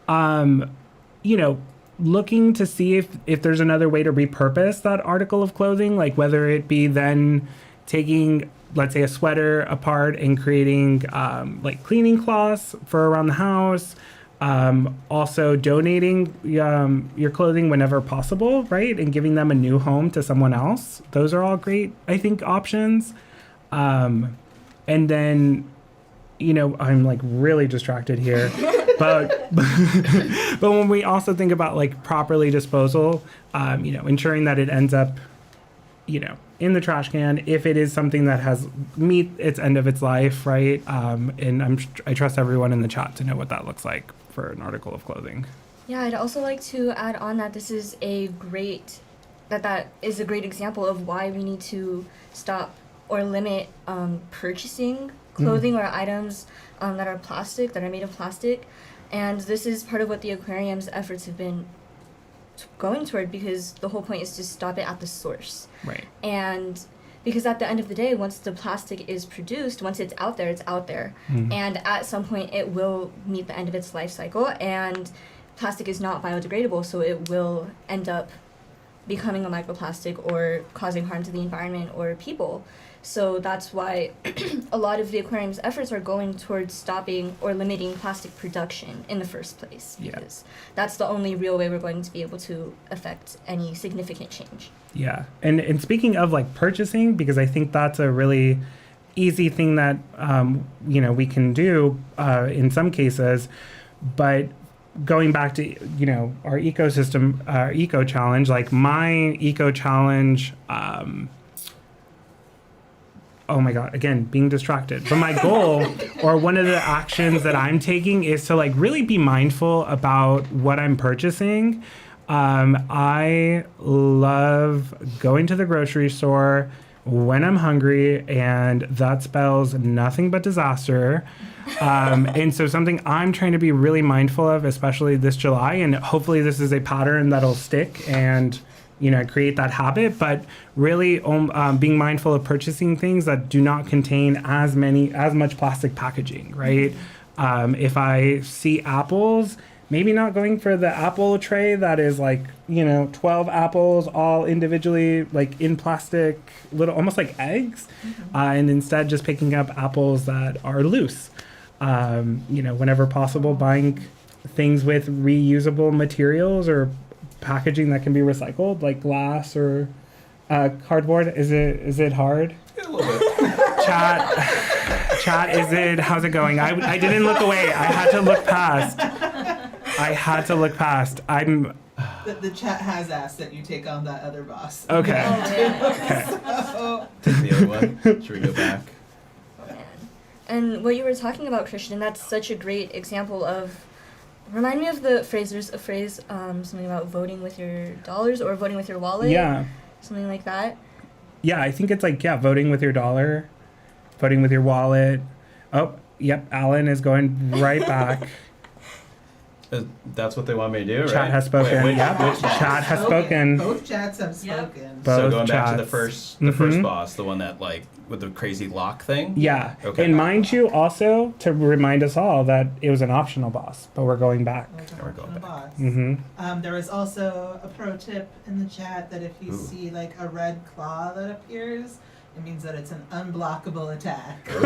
looking to see if there's another way to repurpose that article of clothing, like whether it be then taking, let's say, a sweater apart and creating like cleaning cloths for around the house. Also donating your clothing whenever possible, right? And giving them a new home to someone else. Those are all great, I think, options. And then, I'm like really distracted here. but when we also think about like properly disposal, ensuring that it ends up, in the trash can if it is something that has meet its end of its life, right? And I trust everyone in the chat to know what that looks like for an article of clothing. Yeah, I'd also like to add on that this is a great that is a great example of why we need to stop or limit purchasing clothing or items that are plastic, that are made of plastic. And this is part of what the aquarium's efforts have been going toward, because the whole point is to stop it at the source. Right. And because at the end of the day, once the plastic is produced, once it's out there, it's out there. And at some point it will meet the end of its life cycle, and plastic is not biodegradable, so it will end up becoming a microplastic or causing harm to the environment or people. So that's why a lot of the aquarium's efforts are going towards stopping or limiting plastic production in the first place, because that's the only real way we're going to be able to affect any significant change. Yeah. And speaking of like purchasing, because I think that's a really easy thing that, we can do in some cases, but going back to, our ecosystem, our eco challenge, like my eco challenge, oh my God, again, being distracted. But my goal or one of the actions that I'm taking is to like really be mindful about what I'm purchasing. I love going to the grocery store when I'm hungry, and that spells nothing but disaster. And so something I'm trying to be really mindful of, especially this July, and hopefully this is a pattern that'll stick and create that habit, but really being mindful of purchasing things that do not contain as much plastic packaging, right? If I see apples, maybe not going for the apple tray that is like, 12 apples all individually, like in plastic, little, almost like eggs, and instead just picking up apples that are loose. Whenever possible, buying things with reusable materials or packaging that can be recycled, like glass or cardboard. Is it hard? A little bit. Chat, how's it going? I didn't look away. I had to look past. The chat has asked that you take on that other boss. Okay. Okay. Take the other one. Should we go back? And what you were talking about, Christian, that's such a great example of, remind me of the phrase, there's a phrase, something about voting with your dollars or voting with your wallet. Yeah. Something like that. Yeah, I think it's like, voting with your dollar, voting with your wallet. Oh, yep, Alan is going right back. That's what they want me to do, right? Chat has spoken. Wait, Chat has spoken. Both chats have spoken. So going chats. back to the first boss, the one that like with the crazy lock thing. Yeah. Okay. And mind you, also to remind us all that it was an optional boss, but we're going back. We're going back. Boss. Mm-hmm. There was also a pro tip in the chat that if you see like a red claw that appears, it means that it's an unblockable attack. Of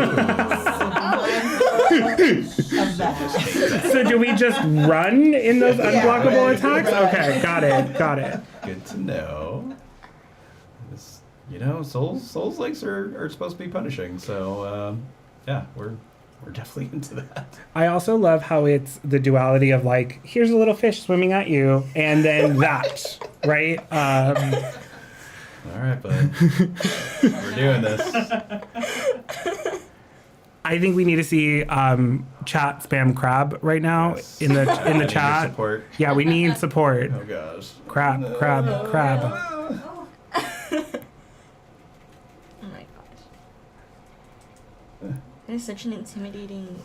that. So do we just run in those unblockable right, attacks? right. Okay, got it. Good to know. Souls likes are supposed to be punishing, so we're definitely into that. I also love how it's the duality of like, here's a little fish swimming at you, and then that, right? All right, bud. We're doing this. I think we need to see chat spam crab right now in the chat. Support. Yeah, we need support. Oh gosh. Crab. Oh my gosh. That is such an intimidating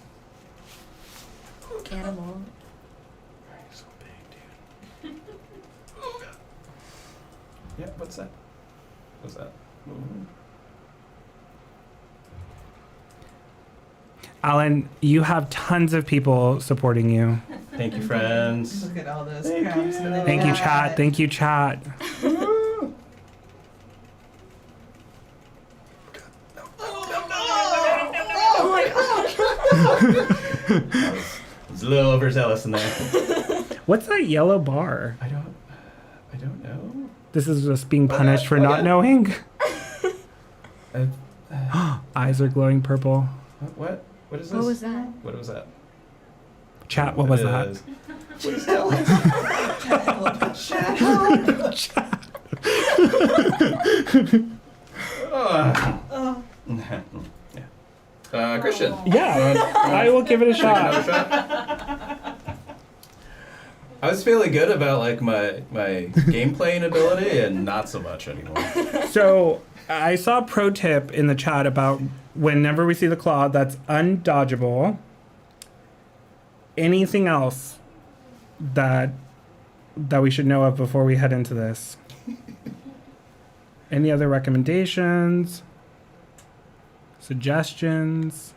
animal. So big, dude. Oh god. Yeah, what's that? What's that? Ooh. Alan, you have tons of people supporting you. Thank you, friends. Look at all those Thank crabs. you. in the Thank you, chat. Thank you, chat. Oh my gosh. I was a little overzealous in there. What's that yellow bar? I don't know. This is just being punished for not knowing. Eyes are glowing purple. What is this? What was that? What was that? Chat, what was that? What is that? Christian. Yeah, I will give it a Should we give shot. another shot? I was feeling good about like my game playing ability, and not so much anymore. So I saw a pro tip in the chat about whenever we see the claw, that's undodgeable. Anything else that we should know of before we head into this? Any other recommendations? Suggestions?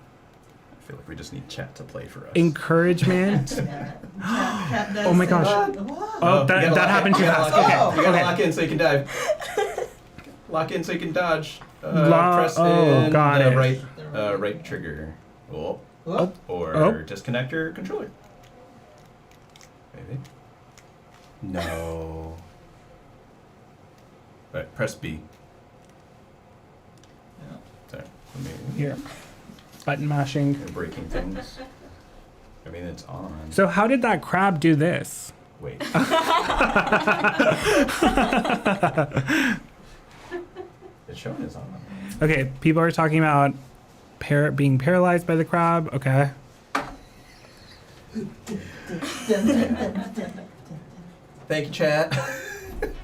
I feel like we just need chat to play for us. Encouragement? Cat does Oh my say- gosh. What? Oh, you that gotta lock happened in, too you gotta fast. lock Okay, in. You gotta okay. lock in so you can dive. Lock in so you can dodge. Press oh, in got the it. right trigger. Oh. Whoop. Or Oh. disconnect your controller. Maybe. No. Right, press B. No. Sorry. I mean, Here. Button mashing. you're breaking things. I mean, it's on. So how did that crab do this? Wait. It's showing it's on. Okay, people are talking about being paralyzed by the crab. Okay. Thank you, chat.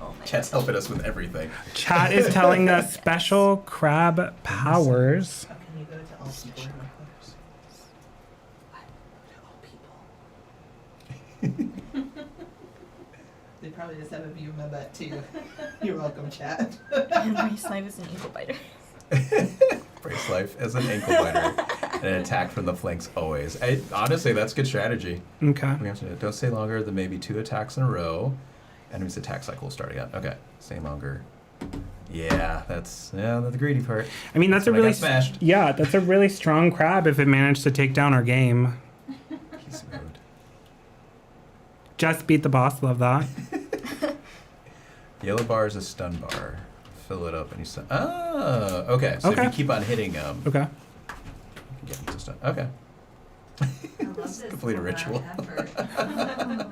Oh my Chat's helping us with everything. Chat is telling us special crab powers. How can you go to all people? All people. They probably just have a view of my butt too. You're welcome, chat. And Race Life is an ankle biter. Brace life as an ankle biter. And an attack from the flanks always. Honestly, that's good strategy. Okay. We have to don't stay longer than maybe 2 attacks in a row. Enemy's attack cycle will start again. Okay, stay longer. Yeah, that's the greedy part. I mean, that's a when I really got smashed. yeah, that's a really strong crab if it managed to take down our game. He's smooth. Just beat the boss. Love that. Yellow bar is a stun bar. Fill it up and you stun. Oh, okay. So if Okay. you keep on hitting Okay. you can get him to stun. Okay. I love It's this complete a full-on ritual. effort.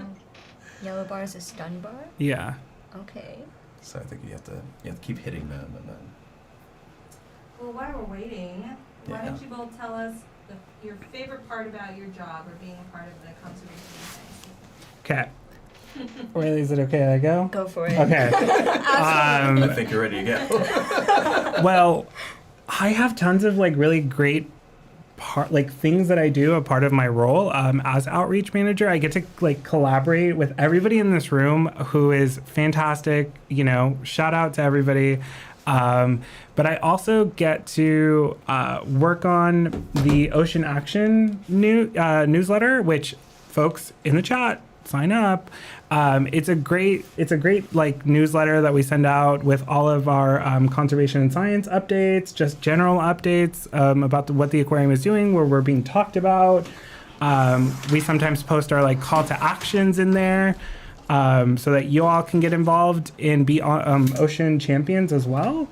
Yellow bar is a stun bar? Yeah. Okay. So I think you have to keep hitting them and then. Well, while we're waiting, why Yeah. don't you both tell us your favorite part about your job or being a part of the conservation science? Okay. Really, is it okay that I go? Go for it. Okay. I think you're ready to go. Well, I have tons of like really great things that I do a part of my role as outreach manager. I get to like collaborate with everybody in this room who is fantastic. You know, shout out to everybody. But I also get to work on the Ocean Action newsletter, which folks in the chat sign up. It's a great like newsletter that we send out with all of our conservation and science updates, just general updates about what the aquarium is doing, where we're being talked about. We sometimes post our like call to actions in there, so that you all can get involved and be ocean champions as well.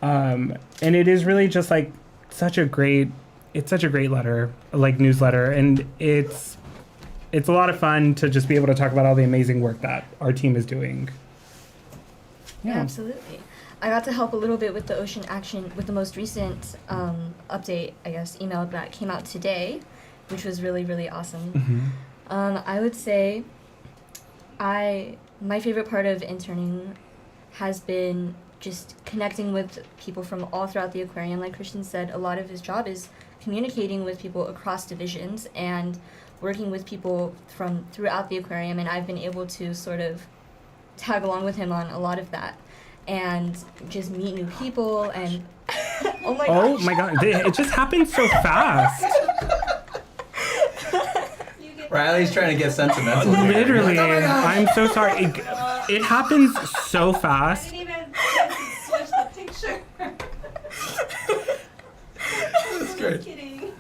And it is really just like such a great newsletter, and it's a lot of fun to just be able to talk about all the amazing work that our team is doing. Yeah, absolutely. I got to help a little bit with the Ocean Action, with the most recent update, I guess, email that came out today, which was really, really awesome. Mm-hmm. I would say my favorite part of interning has been just connecting with people from all throughout the aquarium. Like Cristian said, a lot of his job is communicating with people across divisions and working with people from throughout the aquarium, and I've been able to sort of tag along with him on a lot of that and just meet new people and oh my gosh. Oh my god, it just happens so fast. Riley's trying to get sentimental. here. Literally, Oh my gosh. I'm so sorry. It happens so I fast. didn't even switch the picture. That's great. Kidding.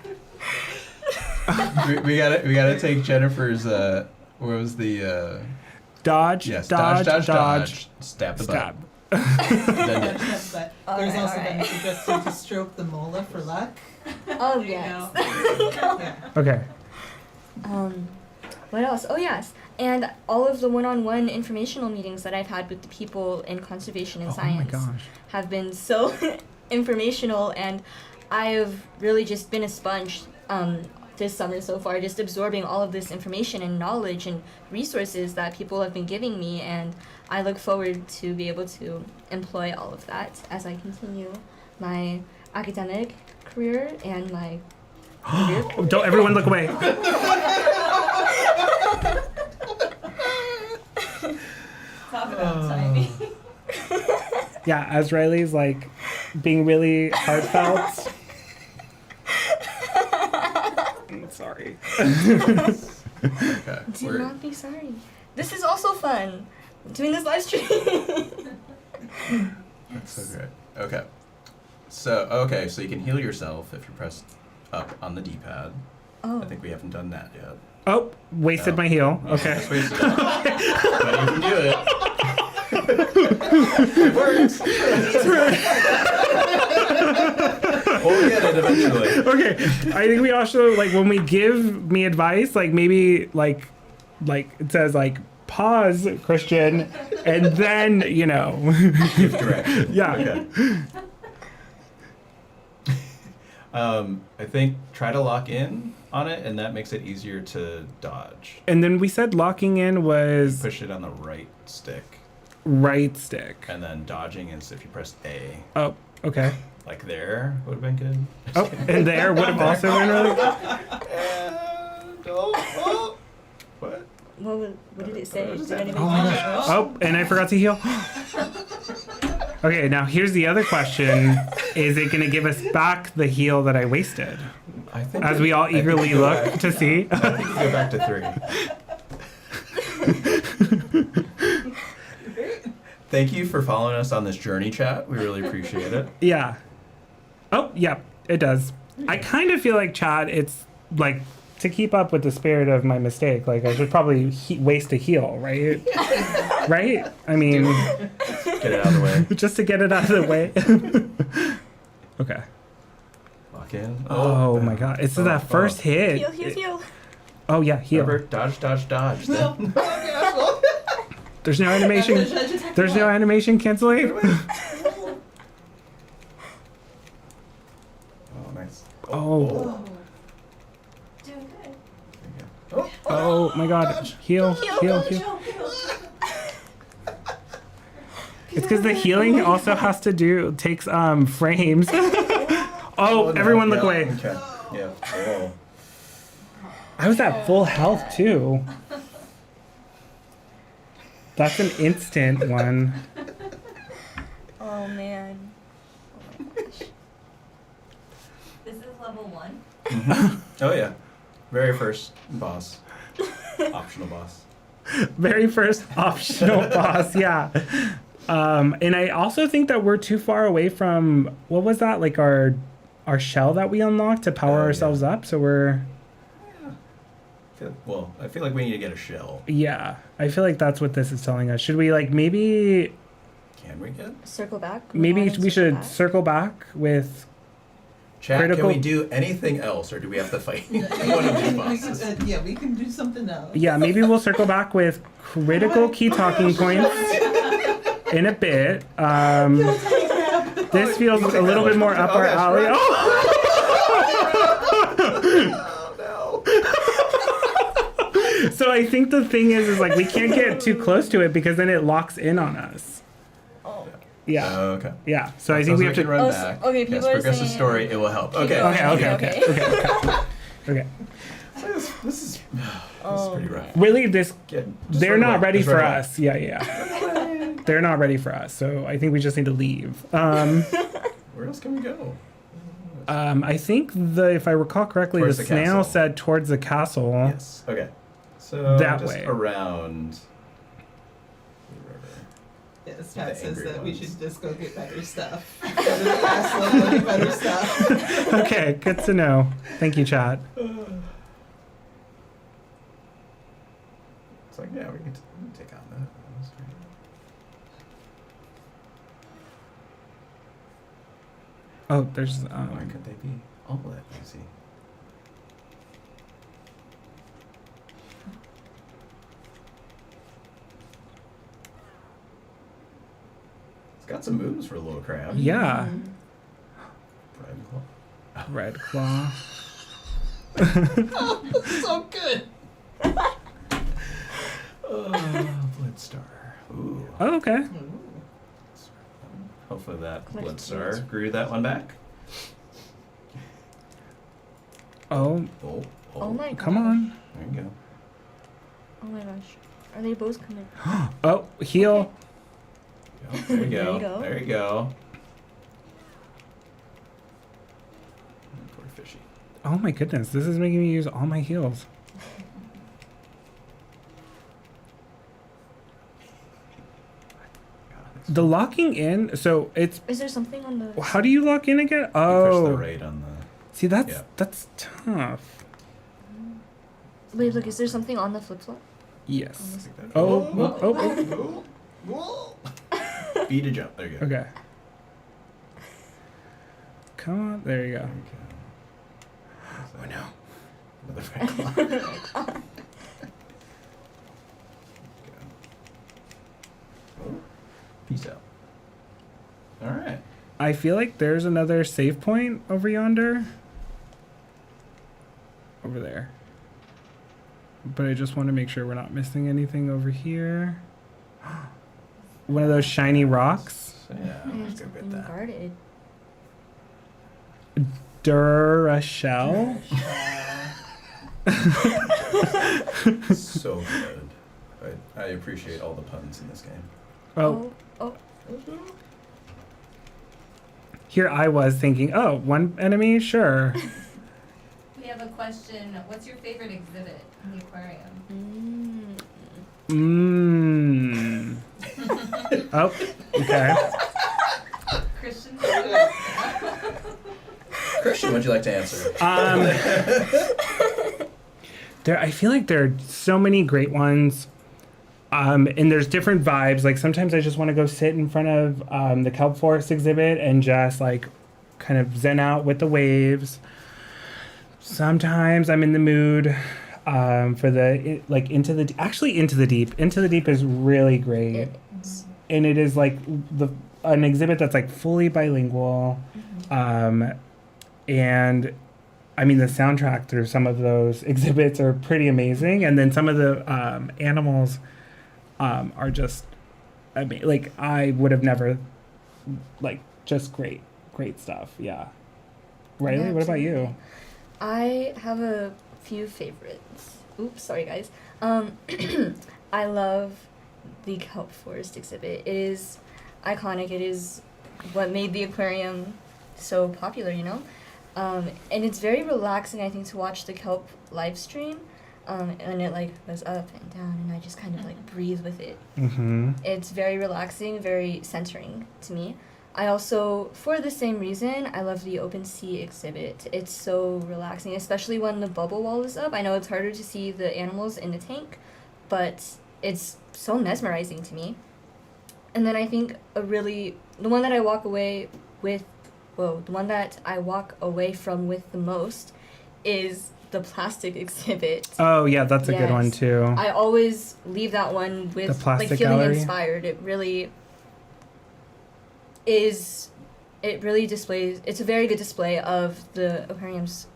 we gotta take Jennifer's what was the Dodge, yes, dodge, stab the stab. butt. Then yes. But All there's right, also all been right. suggested to stroke the mola for luck. Oh There you yes. go. Yeah. Okay. What else? Oh yes. And all of the one-on-one informational meetings that I've had with the people in conservation and Oh my science gosh. have been so informational, and I've really just been a sponge this summer so far, just absorbing all of this information and knowledge and resources that people have been giving me, and I look forward to be able to employ all of that as I continue my academic career and my career. Don't everyone look away. Talk about timing. Yeah, as Riley's like being really heartfelt. I'm sorry. Okay. Do not be sorry. This is also fun. Doing this live stream. That's so great. Okay. So you can heal yourself if you press up on the D-pad. Oh. I think we haven't done that yet. Oh, wasted my heal. Yeah, Okay. just wasted it. But you can do it. It works. We'll get it eventually. Okay. I think we also like when we give me advice, like maybe like it says like pause, Christian, and then Give direction. Yeah. Okay. I think try to lock in on it, and that makes it easier to dodge. And then we said locking in was Push it on the right stick, right stick. and then dodging is if you press A. Oh, okay. Like there would have been good. Oh, and there would have also been really good. What? What did it say? Did anybody Oh my catch gosh. it? Oh, and I forgot to heal. Okay, now here's the other question. Is it going to give us back the heal that I wasted? I think As we all I think eagerly you go look back- to see. I think you go back to 3. Thank you for following us on this journey, chat. We really appreciate it. Yeah. Oh, yeah, it does. I kind of feel like, Chad, it's like to keep up with the spirit of my mistake. Like I should probably waste a heal, right? Right? I mean, Get it out of the way. just to get it out of the way. Okay. Lock in. Oh my God! It's that first hit. Heal, heal, heal. Oh yeah, heal. Remember, dodge, dodge, dodge. No. Then. There's no animation. There's no animation cancellation. Oh, nice. Oh. Doing good. There you go. Oh my God! Heal, heal, heal. It's because the healing also has to takes frames. Oh, no. everyone look Yeah, away. Okay. Yeah. Oh. I was at full health too. That's an instant one. Oh man. Oh my gosh. This is level 1. Oh yeah. Very first boss. Optional boss. Very first optional boss, yeah. And I also think that we're too far away from what was that, like our shell that we unlocked to power Oh, yeah. ourselves up. So we're I feel like we need to get a shell. I feel like that's what this is telling us. Should we like maybe Can we get? Circle back. maybe Move on and we circle should back. circle back with Chat, Critical- can we do anything else, or do we have to fight one of these bosses? Yeah, we can do something else. maybe we'll circle back with critical key talking points in a bit. This feels a little bit more up our alley. Oh! Oh no. So I think the thing is like we can't get too close to it because then it locks in on us. Yeah. Oh, okay. Yeah. So I think we have to. run Oh, back. okay, Yes, people are progress the saying- story. It will help. Keep Okay. going. Okay. Okay. This is Oh, pretty rough. man. Really, this Just they're run not away. ready Just for run away. us. Yeah. They're not ready for us. So I think we just need to leave. Where else can we go? I think if I recall correctly, Towards the the snail castle. said towards the castle. Yes. Okay. So That just way. around. Yes, The Pat says angry that we ones. should just go get better stuff. Go to the castle and go get better stuff. Okay, good to know. Thank you, chat. It's like, yeah, we can take on that. That's great. Oh, there's Why could they be all that easy? It's got some moves for a little crab. yeah, Red claw. red claw. Oh, this is so good. Blood star. Ooh. Oh, okay. Hopefully that Collect blood star fluids. grew that one back. Oh, Oh, Oh my god. come on. There you go. Oh my gosh. Are they both coming? Oh, heal. There you There go. you go. There you go. Poor fishy. Oh my goodness, this is making me use all my heals. The locking in, so it's, Is there something on the? how do you lock in again? You push the Oh, right on the. see, that's Yeah. that's tough. Wait, look. Is there something on the flip flop? Yes. Like that. Oh, Beat a jump. There you go. Okay. Come on, there you go. There you go. Oh no. Another red claw. Peace out. All right. I feel like there's another save point over yonder. Over there. But I just want to make sure we're not missing anything over here. One of those shiny rocks. So yeah, And let's it's go get been that. guarded. Durashell. So good. I appreciate all the puns in this game. Oh, Oh. here I was thinking, oh, one enemy? Sure. We have a question. What's your favorite exhibit in the aquarium? Mmm. Oh, okay. Christian? Christian, would you like to answer? I feel like there are so many great ones. And there's different vibes. Like sometimes I just want to go sit in front of the kelp forest exhibit and just like kind of zen out with the waves. Sometimes I'm in the mood for into the deep. Into the deep is really great, and it is like an exhibit that's like fully bilingual, and I mean the soundtrack through some of those exhibits are pretty amazing, and then some of the animals are just, I mean, like I would have never, like just great stuff. Yeah. Riley, Yeah, what about you? absolutely. I have a few favorites. Oops, sorry guys. I love the kelp forest exhibit. It is iconic. It is what made the aquarium so popular, you know? And it's very relaxing, I think, to watch the kelp live stream. And it like goes up and down, and I just kind of like breathe with it. Mm-hmm. It's very relaxing, very centering to me. I also, for the same reason, I love the open sea exhibit. It's so relaxing, especially when the bubble wall is up. I know it's harder to see the animals in the tank, but it's so mesmerizing to me. And then I think the one that I walk away from with the most is the plastic exhibit. Oh yeah, that's a good one Yes. too. I always leave that one with The plastic like feeling gallery? inspired. It really is. It really displays. It's a very good display of the aquarium's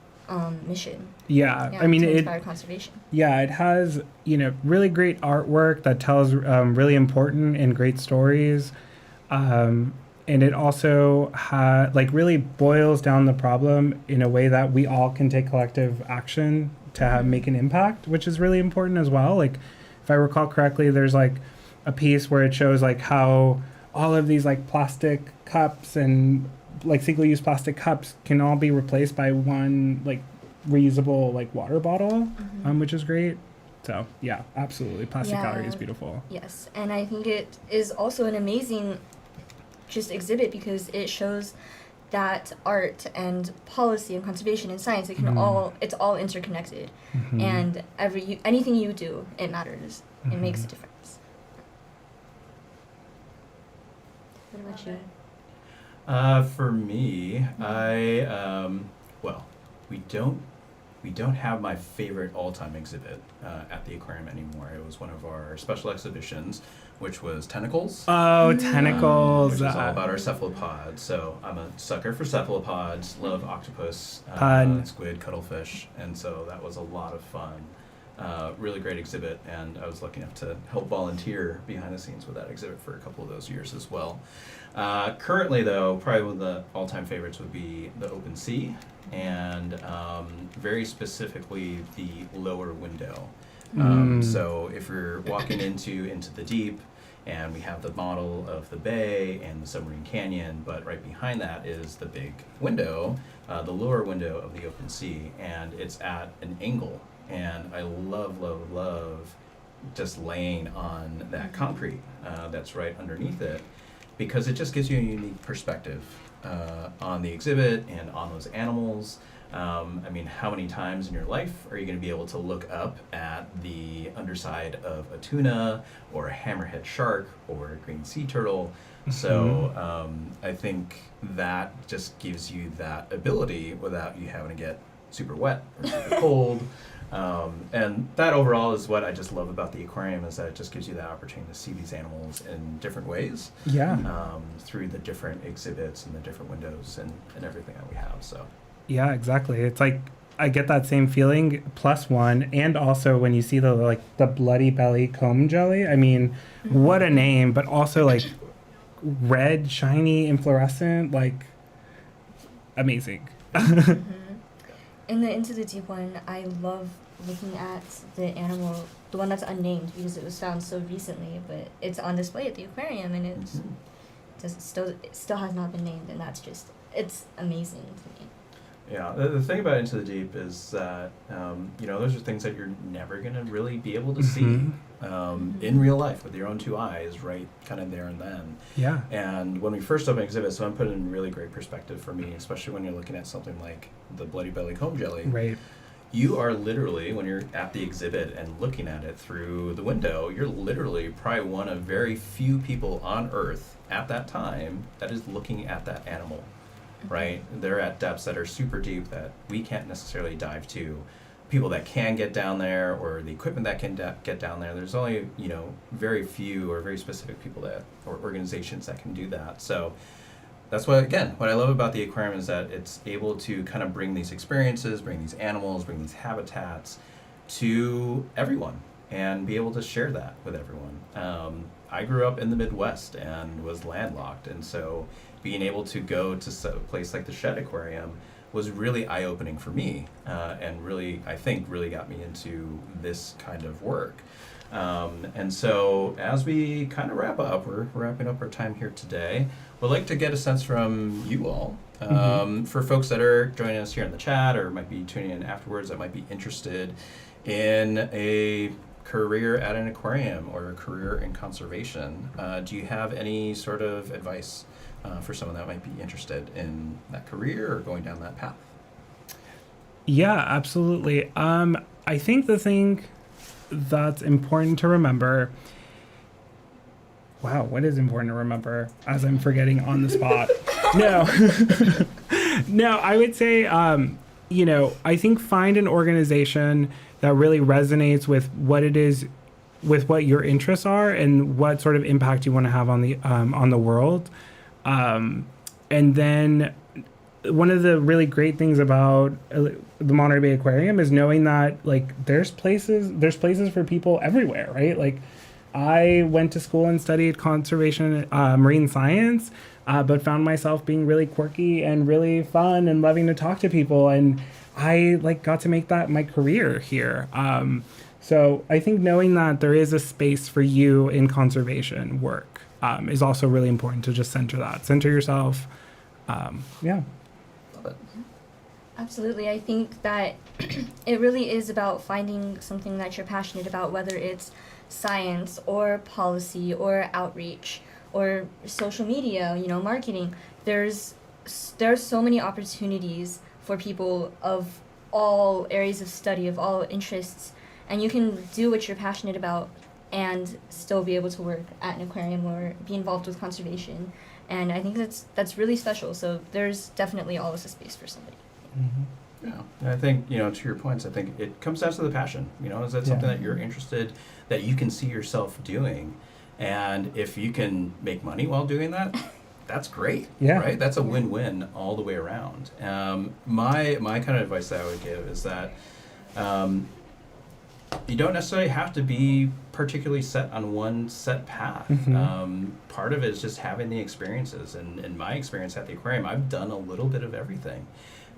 mission. Yeah, Yeah, I mean to it. inspire conservation. Yeah, it has really great artwork that tells really important and great stories, and it also really boils down the problem in a way that we all can take collective action to make an impact, which is really important as well. Like, if I recall correctly, there's like a piece where it shows like how all of these like plastic cups and like single-use plastic cups can all be replaced by one like reusable like water bottle, which is great. So yeah, absolutely, plastic gallery is beautiful. Yes, and I think it is also an amazing just exhibit because it shows that art and policy and conservation and science, it can it's all interconnected, and anything you do, it matters. It makes a difference. What about you? For me, we don't we don't have my favorite all-time exhibit at the aquarium anymore. It was one of our special exhibitions, which was tentacles. Oh, tentacles. Which is all about our cephalopods. So I'm a sucker for cephalopods, love octopus, Pun. squid, cuttlefish, and so that was a lot of fun. Really great exhibit, and I was lucky enough to help volunteer behind the scenes with that exhibit for a couple of those years as well. Currently, though, probably one of the all-time favorites would be the open sea, and very specifically the lower window. So if you're walking into the deep, and we have the model of the bay and the submarine canyon, but right behind that is the big window, the lower window of the open sea, and it's at an angle. And I love just laying on that concrete that's right underneath it, because it just gives you a unique perspective on the exhibit and on those animals. I mean, how many times in your life are you going to be able to look up at the underside of a tuna or a hammerhead shark or a green sea turtle? So I think that just gives you that ability without you having to get super wet or super cold. And that overall is what I just love about the aquarium, is that it just gives you that opportunity to see these animals in different ways. Yeah. Through the different exhibits and the different windows and everything that we have. So. Yeah, exactly. It's like I get that same feeling plus one, and also when you see the bloody belly comb jelly. I mean, what a name! But also like red, shiny, and fluorescent, like amazing. In the Into the Deep one, I love looking at the animal, the one that's unnamed because it was found so recently, but it's on display at the aquarium, and it still has not been named, and it's amazing to me. Yeah, the thing about Into the Deep is that, those are things that you're never going to really be able to see in real life with your own two eyes, right, kind of there and then. Yeah. And when we first opened exhibit, so I'm putting in really great perspective for me, especially when you're looking at something like the bloody belly comb jelly. Right. You are literally, when you're at the exhibit and looking at it through the window, you're literally probably one of very few people on Earth at that time that is looking at that animal. Right? They're at depths that are super deep that we can't necessarily dive to. People that can get down there, or the equipment that can get down there, there's only, very few or very specific people or organizations that can do that. So that's what I love about the aquarium is that it's able to kind of bring these experiences, bring these animals, bring these habitats to everyone and be able to share that with everyone. I grew up in the Midwest and was landlocked, and so being able to go to a place like the Shed Aquarium was really eye-opening for me, and really, I think, really got me into this kind of work. And so as we kind of wrap up, we're wrapping up our time here today. We'd like to get a sense from you all, for folks that are joining us here in the chat or might be tuning in afterwards that might be interested in a career at an aquarium or a career in conservation. Do you have any sort of advice for someone that might be interested in that career or going down that path? Yeah, absolutely. I think the thing that's important to remember. Wow, what is important to remember as I'm forgetting on the spot? No. No, I would say, I think find an organization that really resonates with what it is, with what your interests are and what sort of impact you want to have on the world. And then one of the really great things about the Monterey Bay Aquarium is knowing that there's places for people everywhere, right? Like I went to school and studied conservation, marine science, but found myself being really quirky and really fun and loving to talk to people. And I got to make that my career here. So I think knowing that there is a space for you in conservation work is also really important to just center yourself. Yeah. Love it. Absolutely. I think that it really is about finding something that you're passionate about, whether it's science or policy or outreach or social media, marketing. There's so many opportunities for people of all areas of study, of all interests, and you can do what you're passionate about and still be able to work at an aquarium or be involved with conservation. And I think that's really special. So there's definitely always a space for somebody. Yeah, I think, to your points, I think it comes down to the passion. Is that something that you're interested, that you can see yourself doing? And if you can make money while doing that, that's great, right? That's a win-win all the way around. My kind of advice that I would give is that you don't necessarily have to be particularly set on one set path. Part of it is just having the experiences. And in my experience at the aquarium, I've done a little bit of everything.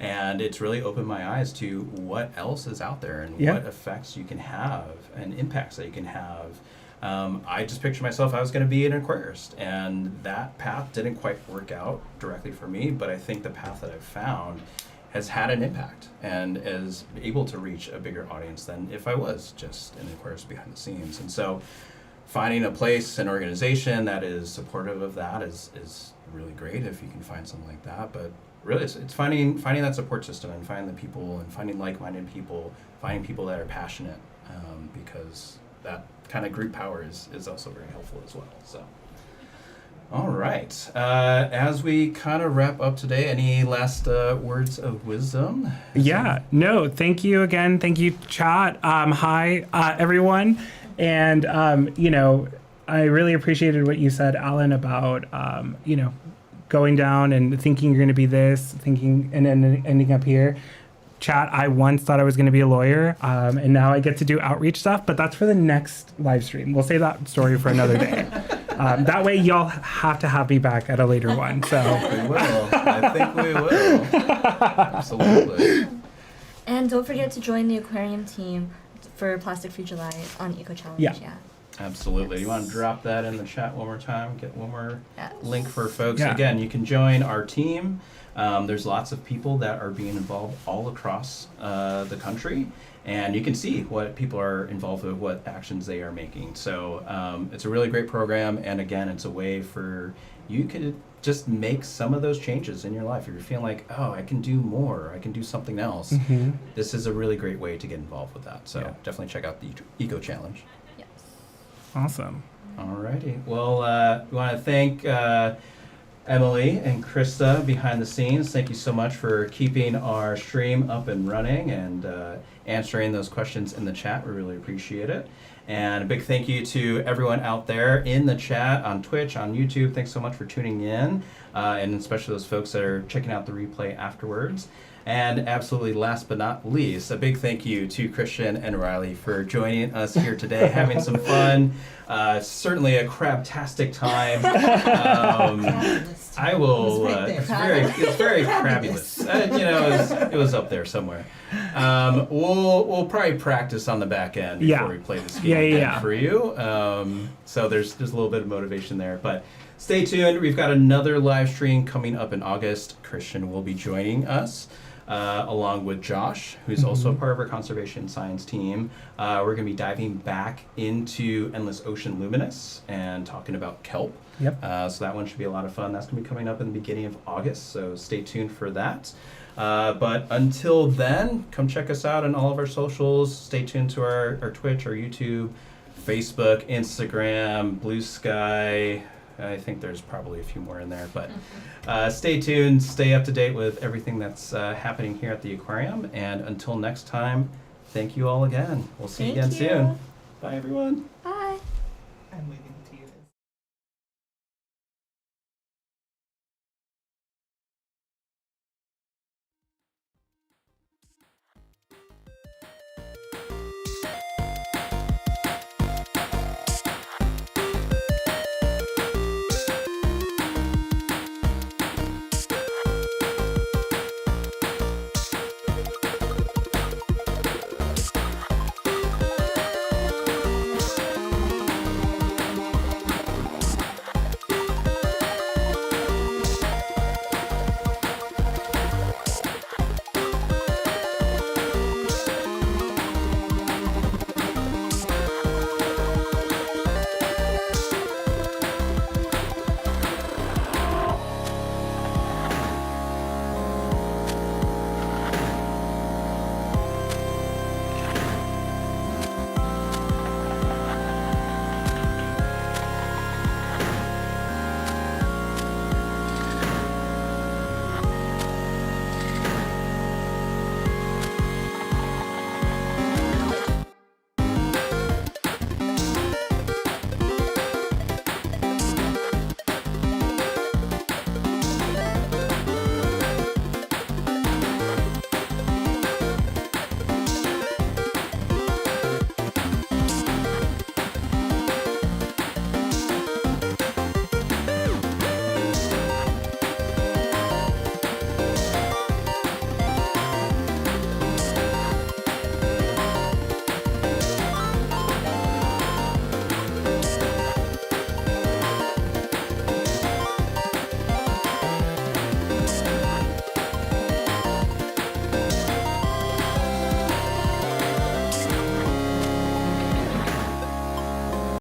And it's really opened my eyes to what else is out there and what effects you can have and impacts that you can have. I just pictured myself, I was going to be an aquarist. And that path didn't quite work out directly for me, but I think the path that I've found has had an impact and is able to reach a bigger audience than if I was just an aquarist behind the scenes. And so finding a place, an organization that is supportive of that is really great if you can find something like that. But really, it's finding that support system and finding the people and finding like-minded people, finding people that are passionate, because that kind of group power is also very helpful as well. So. All right. As we kind of wrap up today, any last words of wisdom? Yeah. No, thank you again. Thank you, chat. Hi, everyone. And, I really appreciated what you said, Alan, about, going down and thinking you're going to be this, thinking and then ending up here. Chat, I once thought I was going to be a lawyer, and now I get to do outreach stuff, but that's for the next live stream. We'll save that story for another day. That way, y'all have to have me back at a later one. So we will. I think we will. Absolutely. And don't forget to join the aquarium team for Plastic Free July on EcoChallenge. Yeah. Absolutely. You want to drop that in the chat one more time? Get one more link for folks. Yeah. Again, you can join our team. There's lots of people that are being involved all across the country. And you can see what people are involved with, what actions they are making. So it's a really great program. And again, it's a way for you to just make some of those changes in your life. If you're feeling like, oh, I can do more, I can do something else. This is a really great way to get involved with that. So definitely check out the Eco Challenge. Yes. Awesome. All righty. Well, we want to thank Emily and Krista behind the scenes. Thank you so much for keeping our stream up and running and answering those questions in the chat. We really appreciate it. And a big thank you to everyone out there in the chat, on Twitch, on YouTube. Thanks so much for tuning in, and especially those folks that are checking out the replay afterwards. And absolutely last but not least, a big thank you to Cristian and Rylee for joining us here today, having some fun. Certainly a crabtastic time. I will. It's very crabulous. It was up there somewhere. We'll probably practice on the back end before we play this game again for you. So there's a little bit of motivation there, but stay tuned. We've got another live stream coming up in August. Cristian will be joining us. Along with Josh, who's also a part of our conservation science team. We're going to be diving back into Endless Ocean Luminous and talking about kelp. Yep. So that one should be a lot of fun. That's going to be coming up in the beginning of August, so stay tuned for that. But until then, come check us out on all of our socials. Stay tuned to our Twitch, our YouTube, Facebook, Instagram, Blue Sky. I think there's probably a few more in there, but stay tuned, stay up to date with everything that's happening here at the aquarium. And until next time, thank you all again. We'll see you again soon. Bye, everyone. Bye. I'm waiting to you.